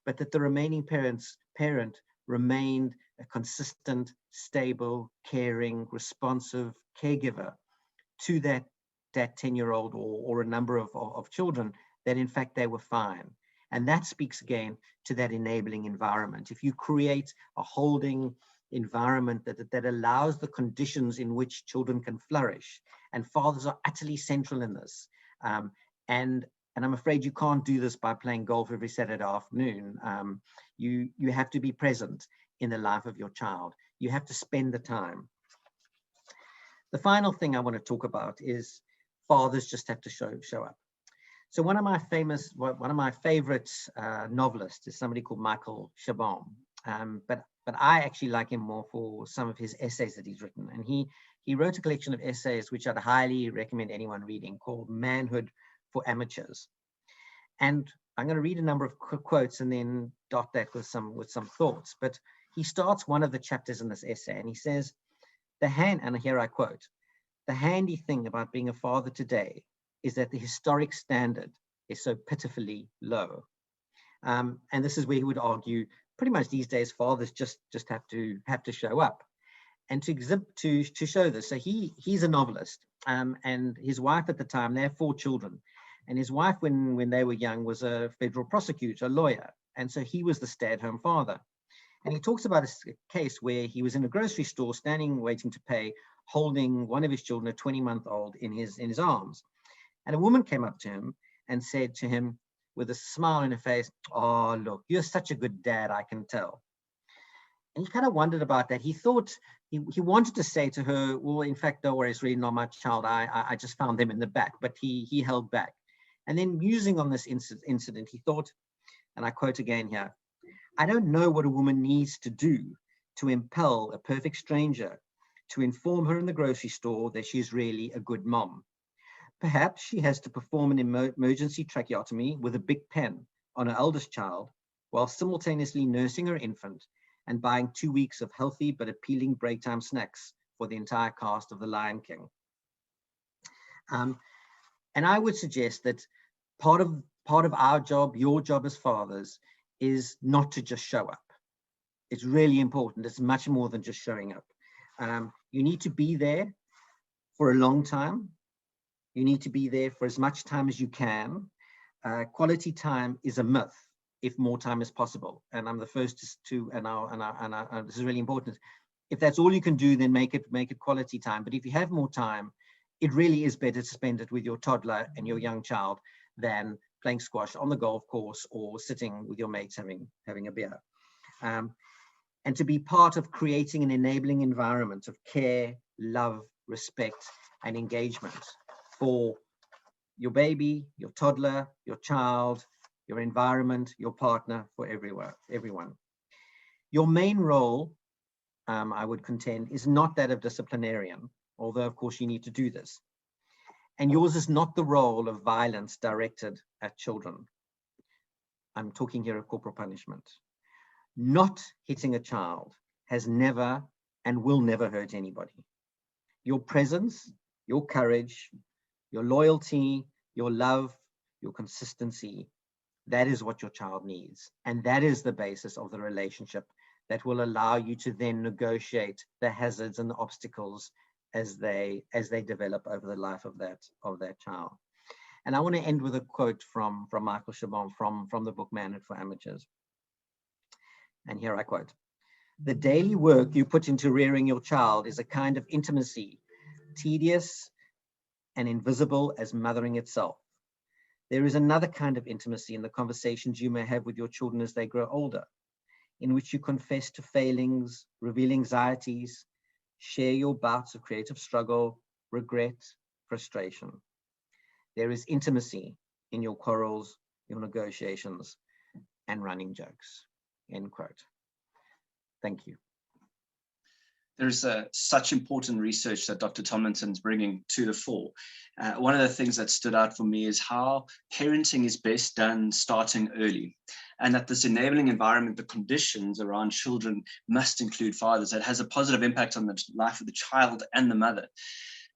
but that the remaining parent remained a consistent, stable, caring, responsive caregiver to that 10-year-old or a number of children, that in fact they were fine. And that speaks again to that enabling environment. If you create a holding environment that allows the conditions in which children can flourish, and fathers are utterly central in this. And I'm afraid you can't do this by playing golf every Saturday afternoon. You have to be present in the life of your child. You have to spend the time. The final thing I want to talk about is fathers just have to show up. So one of my favorite novelists is somebody called Michael Chabon, but I actually like him more for some of his essays that he's written. And he wrote a collection of essays which I'd highly recommend anyone reading, called Manhood for Amateurs. And I'm going to read a number of quotes and then dot that with some thoughts. But he starts one of the chapters in this essay and he says, and here I quote, "The handy thing about being a father today is that the historic standard is so pitifully low." And this is where he would argue pretty much these days fathers just have to show up. And to show this, so he's a novelist, and his wife at the time, they have 4 children, and his wife when they were young was a federal prosecutor, a lawyer, and so he was the stay-at-home father. And he talks about a case where he was in a grocery store standing waiting to pay, holding one of his children, a 20-month-old, in his arms. And a woman came up to him and said to him with a smile on her face, "Oh, look, you're such a good dad, I can tell." And he kind of wondered about that. He thought he wanted to say to her, "Well, in fact, don't worry, it's really not my child. I just found them in the back," but he held back. And then musing on this incident, he thought, and I quote again here, "I don't know what a woman needs to do to impel a perfect stranger to inform her in the grocery store that she's really a good mom. Perhaps she has to perform an emergency tracheotomy with a big pen on her eldest child while simultaneously nursing her infant and buying 2 weeks of healthy but appealing break time snacks for the entire cast of The Lion King." And I would suggest that part of our job, your job as fathers, is not to just show up. It's really important. It's much more than just showing up. You need to be there for a long time. You need to be there for as much time as you can. Quality time is a myth if more time is possible. And I'm the first to, and this is really important. If that's all you can do, then make it quality time. But if you have more time, it really is better to spend it with your toddler and your young child than playing squash on the golf course or sitting with your mates having a beer. And to be part of creating an enabling environment of care, love, respect, and engagement for your baby, your toddler, your child, your environment, your partner, for everyone. Your main role, I would contend, is not that of disciplinarian, although of course you need to do this. And yours is not the role of violence directed at children. I'm talking here of corporal punishment. Not hitting a child has never and will never hurt anybody. Your presence, your courage, your loyalty, your love, your consistency, that is what your child needs. And that is the basis of the relationship that will allow you to then negotiate the hazards and the obstacles as they develop over the life of that child. And I want to end with a quote from Michael Chabon from the book Manhood for Amateurs. And here I quote, "The daily work you put into rearing your child is a kind of intimacy, tedious and invisible as mothering itself. There is another kind of intimacy in the conversations you may have with your children as they grow older, in which you confess to failings, reveal anxieties, share your bouts of creative struggle, regret, frustration. There is intimacy in your quarrels, your negotiations, and running jokes, end quote. Thank you. There's such important research that Dr. Tomlinson is bringing to the fore. One of the things that stood out for me is how parenting is best done starting early, and that this enabling environment, the conditions around children must include fathers. That has a positive impact on the life of the child and the mother.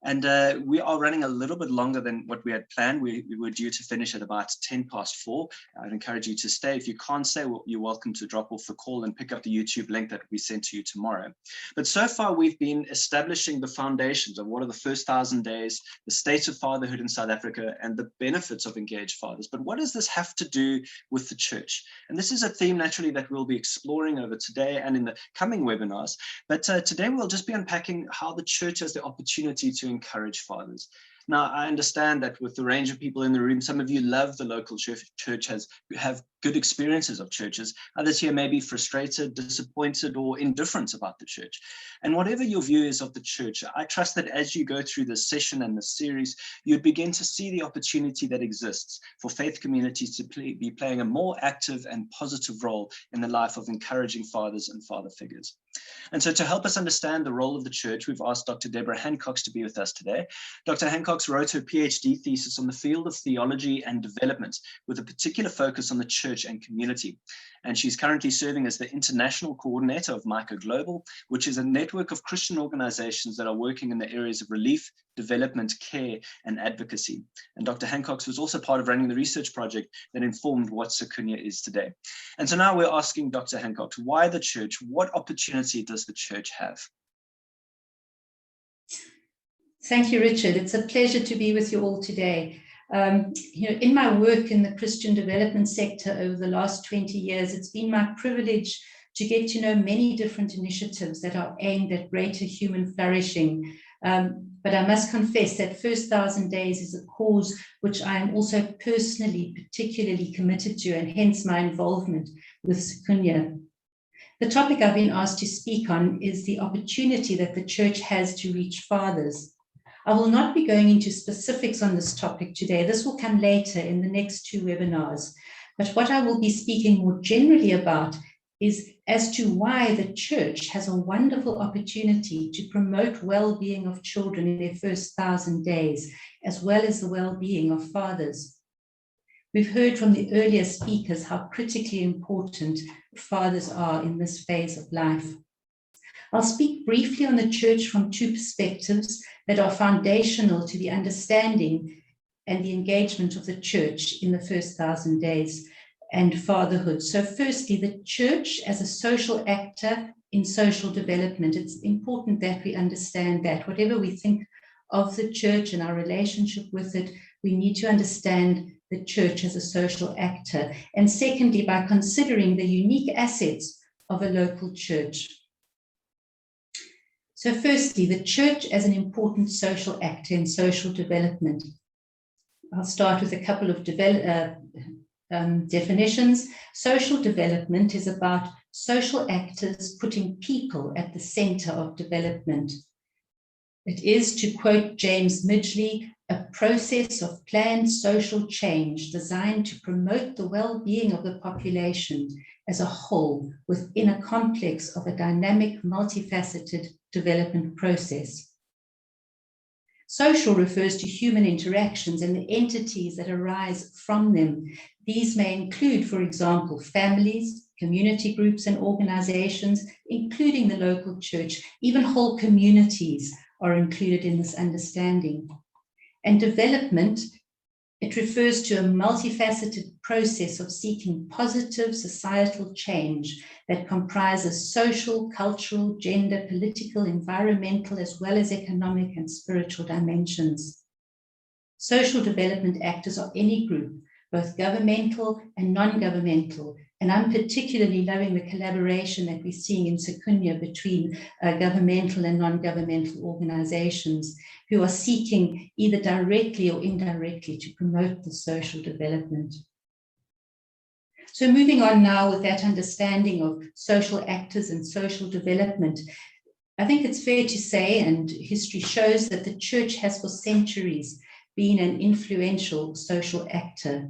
And we are running a little bit longer than what we had planned. We were due to finish at about 4:10. I'd encourage you to stay. If you can't stay, you're welcome to drop off the call and pick up the YouTube link that we sent to you tomorrow. But so far, we've been establishing the foundations of what are the first 1,000 days, the state of fatherhood in South Africa, and the benefits of engaged fathers. But what does this have to do with the church? And this is a theme, naturally, that we'll be exploring over today and in the coming webinars. But today, we'll just be unpacking how the church has the opportunity to encourage fathers. Now, I understand that with the range of people in the room, some of you love the local church, have good experiences of churches. Others here may be frustrated, disappointed, or indifferent about the church. And whatever your view is of the church, I trust that as you go through this session and this series, you'd begin to see the opportunity that exists for faith communities to be playing a more active and positive role in the life of encouraging fathers and father figures. And so to help us understand the role of the church, we've asked Dr. Debra Hancox to be with us today. Dr. Hancox wrote her PhD thesis on the field of theology and development, with a particular focus on the church and community. And she's currently serving as the International Coordinator of Micah Global, which is a network of Christian organizations that are working in the areas of relief, development, care, and advocacy. And Dr. Hancox was also part of running the research project that informed what Sikunye is today. And so now we're asking Dr. Hancox, why the church? What opportunity does the church have? Thank you, Richard. It's a pleasure to be with you all today. In my work in the Christian development sector over the last 20 years, it's been my privilege to get to know many different initiatives that are aimed at greater human flourishing. But I must confess that First 1,000 Days is a cause which I am also personally particularly committed to, and hence my involvement with Sikunye. The topic I've been asked to speak on is the opportunity that the church has to reach fathers. I will not be going into specifics on this topic today. This will come later in the next 2 webinars. But what I will be speaking more generally about is as to why the church has a wonderful opportunity to promote well-being of children in their first 1,000 days, as well as the well-being of fathers. We've heard from the earlier speakers how critically important fathers are in this phase of life. I'll speak briefly on the church from 2 perspectives that are foundational to the understanding and the engagement of the church in the first 1,000 days and fatherhood. So firstly, the church as a social actor in social development. It's important that we understand that whatever we think of the church and our relationship with it, we need to understand the church as a social actor. And secondly, by considering the unique assets of a local church. So firstly, the church as an important social actor in social development. I'll start with a couple of definitions. Social development is about social actors putting people at the center of development. It is, to quote James Midgley, a process of planned social change designed to promote the well-being of the population as a whole within a complex of a dynamic, multifaceted development process. Social refers to human interactions and the entities that arise from them. These may include, for example, families, community groups and organizations, including the local church. Even whole communities are included in this understanding. And development, it refers to a multifaceted process of seeking positive societal change that comprises social, cultural, gender, political, environmental, as well as economic and spiritual dimensions. Social development actors are any group, both governmental and non-governmental. And I'm particularly loving the collaboration that we're seeing in Sikunye between governmental and non-governmental organizations who are seeking either directly or indirectly to promote the social development. So moving on now with that understanding of social actors and social development, I think it's fair to say, and history shows, that the church has for centuries been an influential social actor.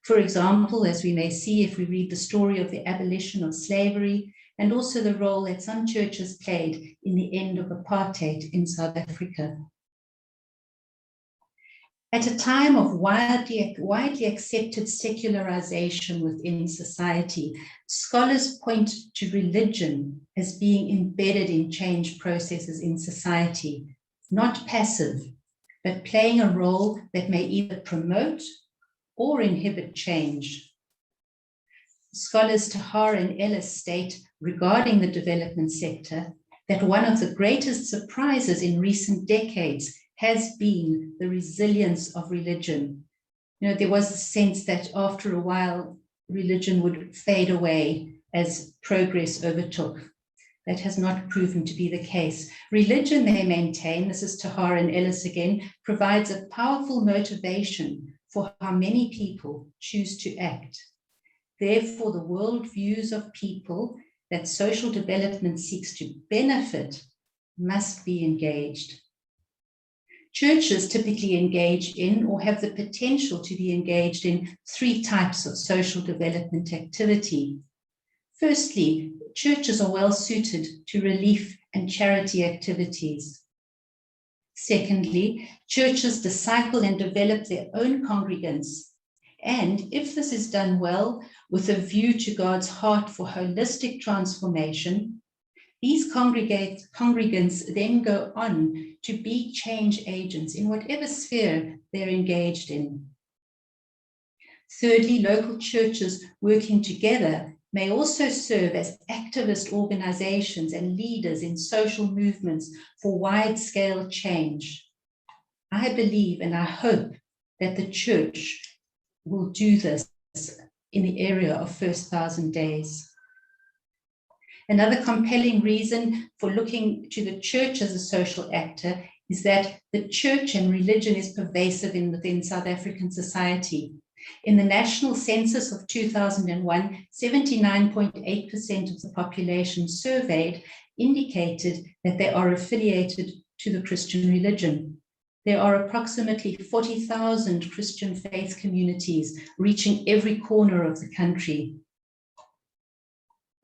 For example, as we may see if we read the story of the abolition of slavery, and also the role that some churches played in the end of apartheid in South Africa. At a time of widely accepted secularization within society, scholars point to religion as being embedded in change processes in society, not passive, but playing a role that may either promote or inhibit change. Scholars Tahar and Ellis state regarding the development sector that one of the greatest surprises in recent decades has been the resilience of religion. You know, there was a sense that after a while, religion would fade away as progress overtook. That has not proven to be the case. Religion, they maintain, this is Tahar and Ellis again, provides a powerful motivation for how many people choose to act. Therefore, the worldviews of people that social development seeks to benefit must be engaged. Churches typically engage in or have the potential to be engaged in 3 types of social development activity. Firstly, churches are well suited to relief and charity activities. Secondly, churches disciple and develop their own congregants. And if this is done well, with a view to God's heart for holistic transformation, these congregants then go on to be change agents in whatever sphere they're engaged in. Thirdly, local churches working together may also serve as activist organizations and leaders in social movements for wide-scale change. I believe and I hope that the church will do this in the area of first 1,000 days. Another compelling reason for looking to the church as a social actor is that the church and religion is pervasive within South African society. In the national census of 2001, 79.8% of the population surveyed indicated that they are affiliated to the Christian religion. There are approximately 40,000 Christian faith communities reaching every corner of the country.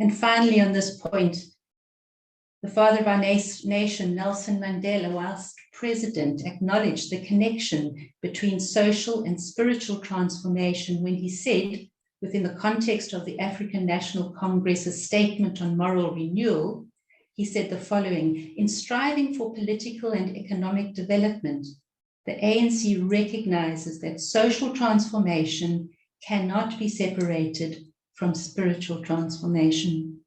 And finally, on this point, the father of our nation, Nelson Mandela, whilst president, acknowledged the connection between social and spiritual transformation when he said, within the context of the African National Congress's statement on moral renewal, he said the following: in striving for political and economic development, the ANC recognizes that social transformation cannot be separated from spiritual transformation.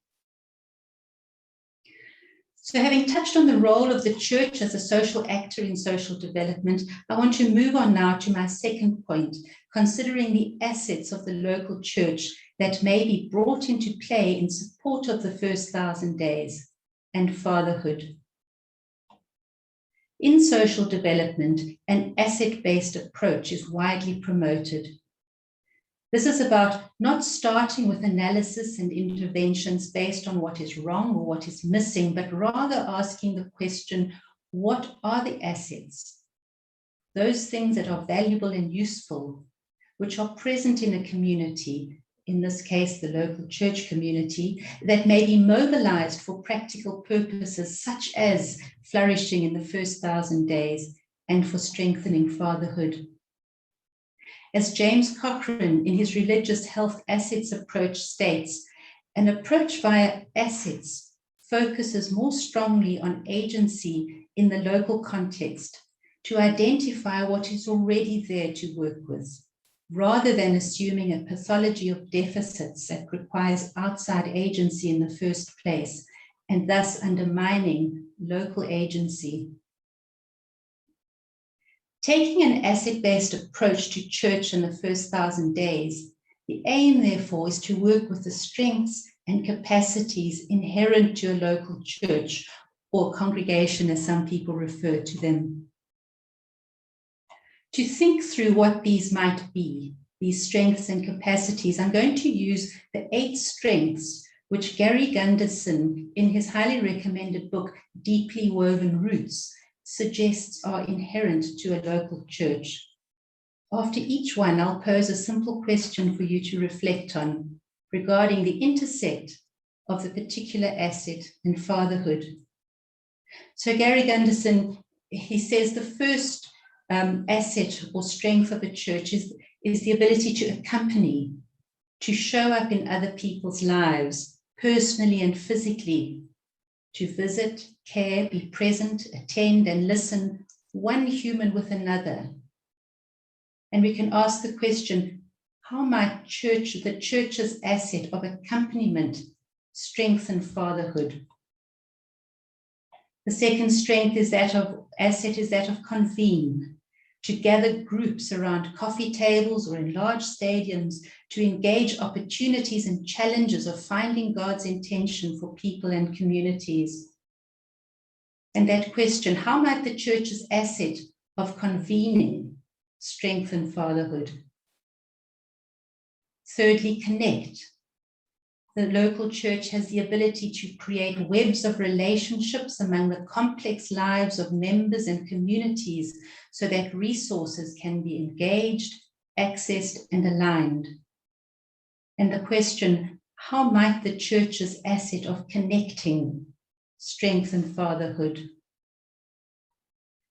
So having touched on the role of the church as a social actor in social development, I want to move on now to my second point, considering the assets of the local church that may be brought into play in support of the first 1,000 days and fatherhood. In social development, an asset-based approach is widely promoted. This is about not starting with analysis and interventions based on what is wrong or what is missing, but rather asking the question, what are the assets? Those things that are valuable and useful, which are present in a community, in this case, the local church community, that may be mobilized for practical purposes, such as flourishing in the first 1,000 days and for strengthening fatherhood. As James Cochrane, in his religious health assets approach, states, an approach via assets focuses more strongly on agency in the local context to identify what is already there to work with, rather than assuming a pathology of deficits that requires outside agency in the first place, and thus undermining local agency. Taking an asset-based approach to church in the first 1,000 days, the aim, therefore, is to work with the strengths and capacities inherent to a local church or congregation, as some people refer to them. To think through what these might be, these strengths and capacities, I'm going to use the 8 strengths which Gary Gunderson, in his highly recommended book, Deeply Woven Roots, suggests are inherent to a local church. After each one, I'll pose a simple question for you to reflect on regarding the intersect of the particular asset in fatherhood. So Gary Gunderson, he says the first asset or strength of a church is the ability to accompany, to show up in other people's lives, personally and physically, to visit, care, be present, attend, and listen, one human with another. And we can ask the question, how might the church's asset of accompaniment strengthen fatherhood? The second asset is that of convene, to gather groups around coffee tables or in large stadiums to engage opportunities and challenges of finding God's intention for people and communities. And that question, how might the church's asset of convening strengthen fatherhood? Thirdly, connect. The local church has the ability to create webs of relationships among the complex lives of members and communities so that resources can be engaged, accessed, and aligned. And the question, how might the church's asset of connecting strengthen fatherhood?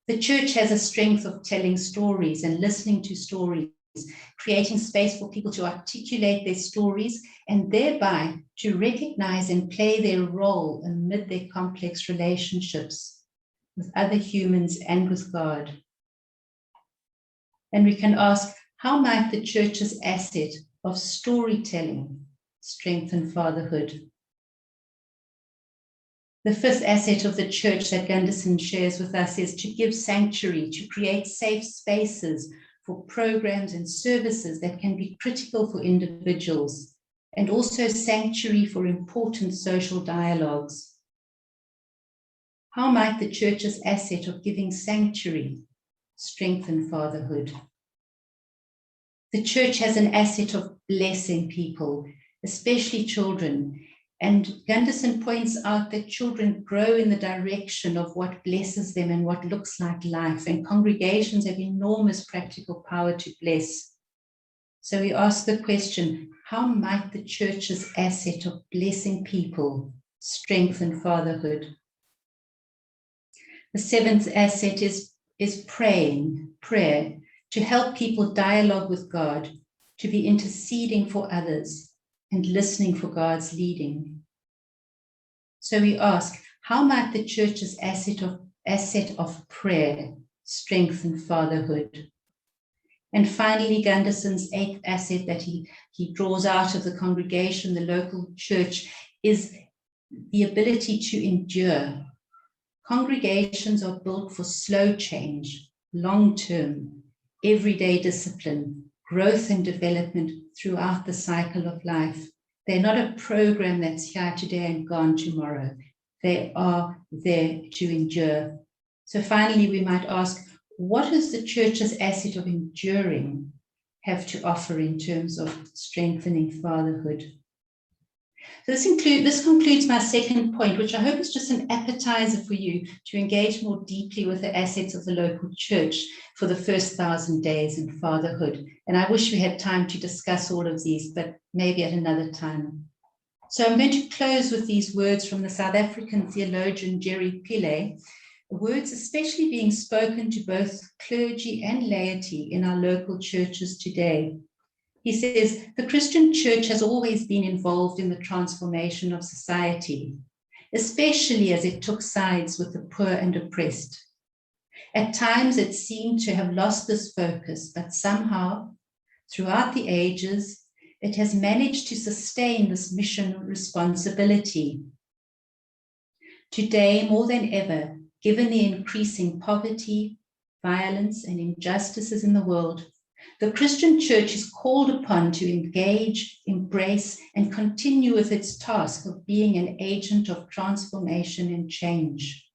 The church has a strength of telling stories and listening to stories, creating space for people to articulate their stories and thereby to recognize and play their role amid their complex relationships with other humans and with God. And we can ask, how might the church's asset of storytelling strengthen fatherhood? The fifth asset of the church that Gunderson shares with us is to give sanctuary, to create safe spaces for programs and services that can be critical for individuals, and also sanctuary for important social dialogues. How might the church's asset of giving sanctuary strengthen fatherhood? The church has an asset of blessing people, especially children. And Gunderson points out that children grow in the direction of what blesses them and what looks like life, and congregations have enormous practical power to bless. So we ask the question, how might the church's asset of blessing people strengthen fatherhood? The seventh asset is prayer, to help people dialogue with God, to be interceding for others, and listening for God's leading. So we ask, how might the church's asset of prayer strengthen fatherhood? And finally, Gunderson's eighth asset that he draws out of the congregation, the local church, is the ability to endure. Congregations are built for slow change, long-term, everyday discipline, growth and development throughout the cycle of life. They're not a program that's here today and gone tomorrow. They are there to endure. So finally, we might ask, what does the church's asset of enduring have to offer in terms of strengthening fatherhood? So this concludes my second point, which I hope is just an appetizer for you to engage more deeply with the assets of the local church for the first 1,000 days in fatherhood. And I wish we had time to discuss all of these, but maybe at another time. So I'm going to close with these words from the South African theologian Jerry Pillay, words especially being spoken to both clergy and laity in our local churches today. He says, the Christian church has always been involved in the transformation of society, especially as it took sides with the poor and oppressed. At times it seemed to have lost this focus, but somehow, throughout the ages, it has managed to sustain this mission responsibility. Today, more than ever, given the increasing poverty, violence, and injustices in the world, the Christian church is called upon to engage, embrace, and continue with its task of being an agent of transformation and change.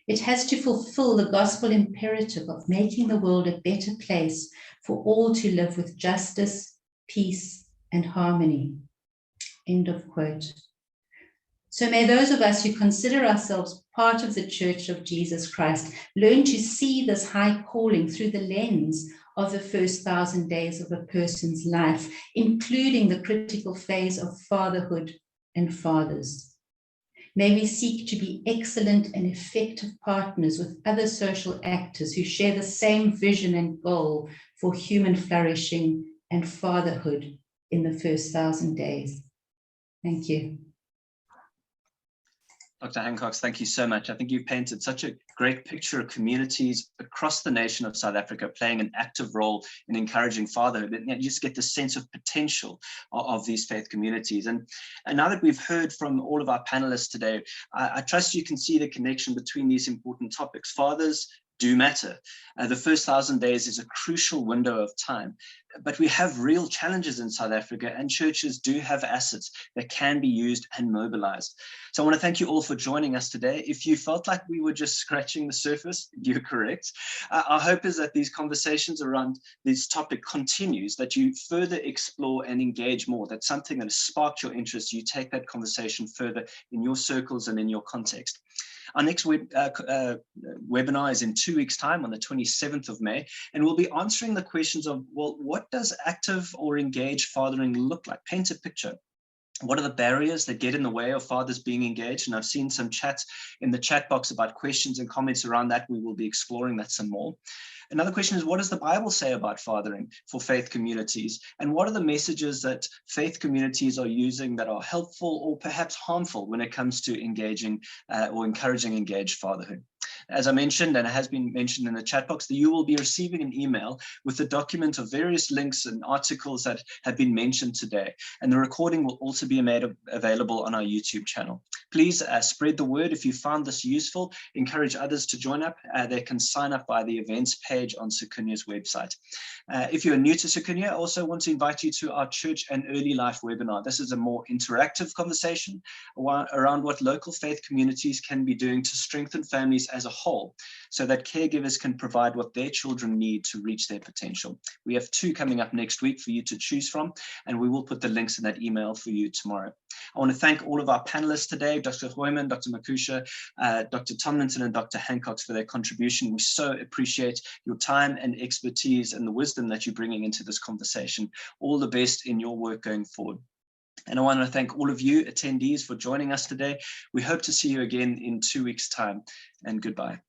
It has to fulfill the gospel imperative of making the world a better place for all to live with justice, peace, and harmony. End of quote. So may those of us who consider ourselves part of the Church of Jesus Christ learn to see this high calling through the lens of the first 1,000 days of a person's life, including the critical phase of fatherhood and fathers. May we seek to be excellent and effective partners with other social actors who share the same vision and goal for human flourishing and fatherhood in the first 1,000 days. Thank you. Dr. Hancox, thank you so much. I think you've painted such a great picture of communities across the nation of South Africa playing an active role in encouraging fatherhood. And you just get the sense of potential of these faith communities. And now that we've heard from all of our panelists today, I trust you can see the connection between these important topics. Fathers do matter. The first 1,000 days is a crucial window of time, but we have real challenges in South Africa, and churches do have assets that can be used and mobilized. So I want to thank you all for joining us today. If you felt like we were just scratching the surface, you're correct. Our hope is that these conversations around this topic continues, that you further explore and engage more, that something that has sparked your interest, you take that conversation further in your circles and in your context. Our next webinar is in 2 weeks' time on the 27th of May, and we'll be answering the questions of, well, what does active or engaged fathering look like? Paint a picture. What are the barriers that get in the way of fathers being engaged? And I've seen some chats in the chat box about questions and comments around that. We will be exploring that some more. Another question is, what does the Bible say about fathering for faith communities? And what are the messages that faith communities are using that are helpful or perhaps harmful when it comes to engaging or encouraging engaged fatherhood? As I mentioned, and it has been mentioned in the chat box, that you will be receiving an email with a document of various links and articles that have been mentioned today. And the recording will also be made available on our YouTube channel. Please spread the word. If you found this useful, encourage others to join up. They can sign up by the events page on Sikunye's website. If you're new to Sikunye, I also want to invite you to our Church and Early Life webinar. This is a more interactive conversation around what local faith communities can be doing to strengthen families as a whole, so that caregivers can provide what their children need to reach their potential. We have 2 coming up next week for you to choose from, and we will put the links in that email for you tomorrow. I want to thank all of our panelists today, Dr. Goeiman, Dr. Makusha, Dr. Tomlinson, and Dr. Hancox for their contribution. We so appreciate your time and expertise and the wisdom that you're bringing into this conversation. All the best in your work going forward. And I want to thank all of you attendees for joining us today. We hope to see you again in 2 weeks' time, and goodbye.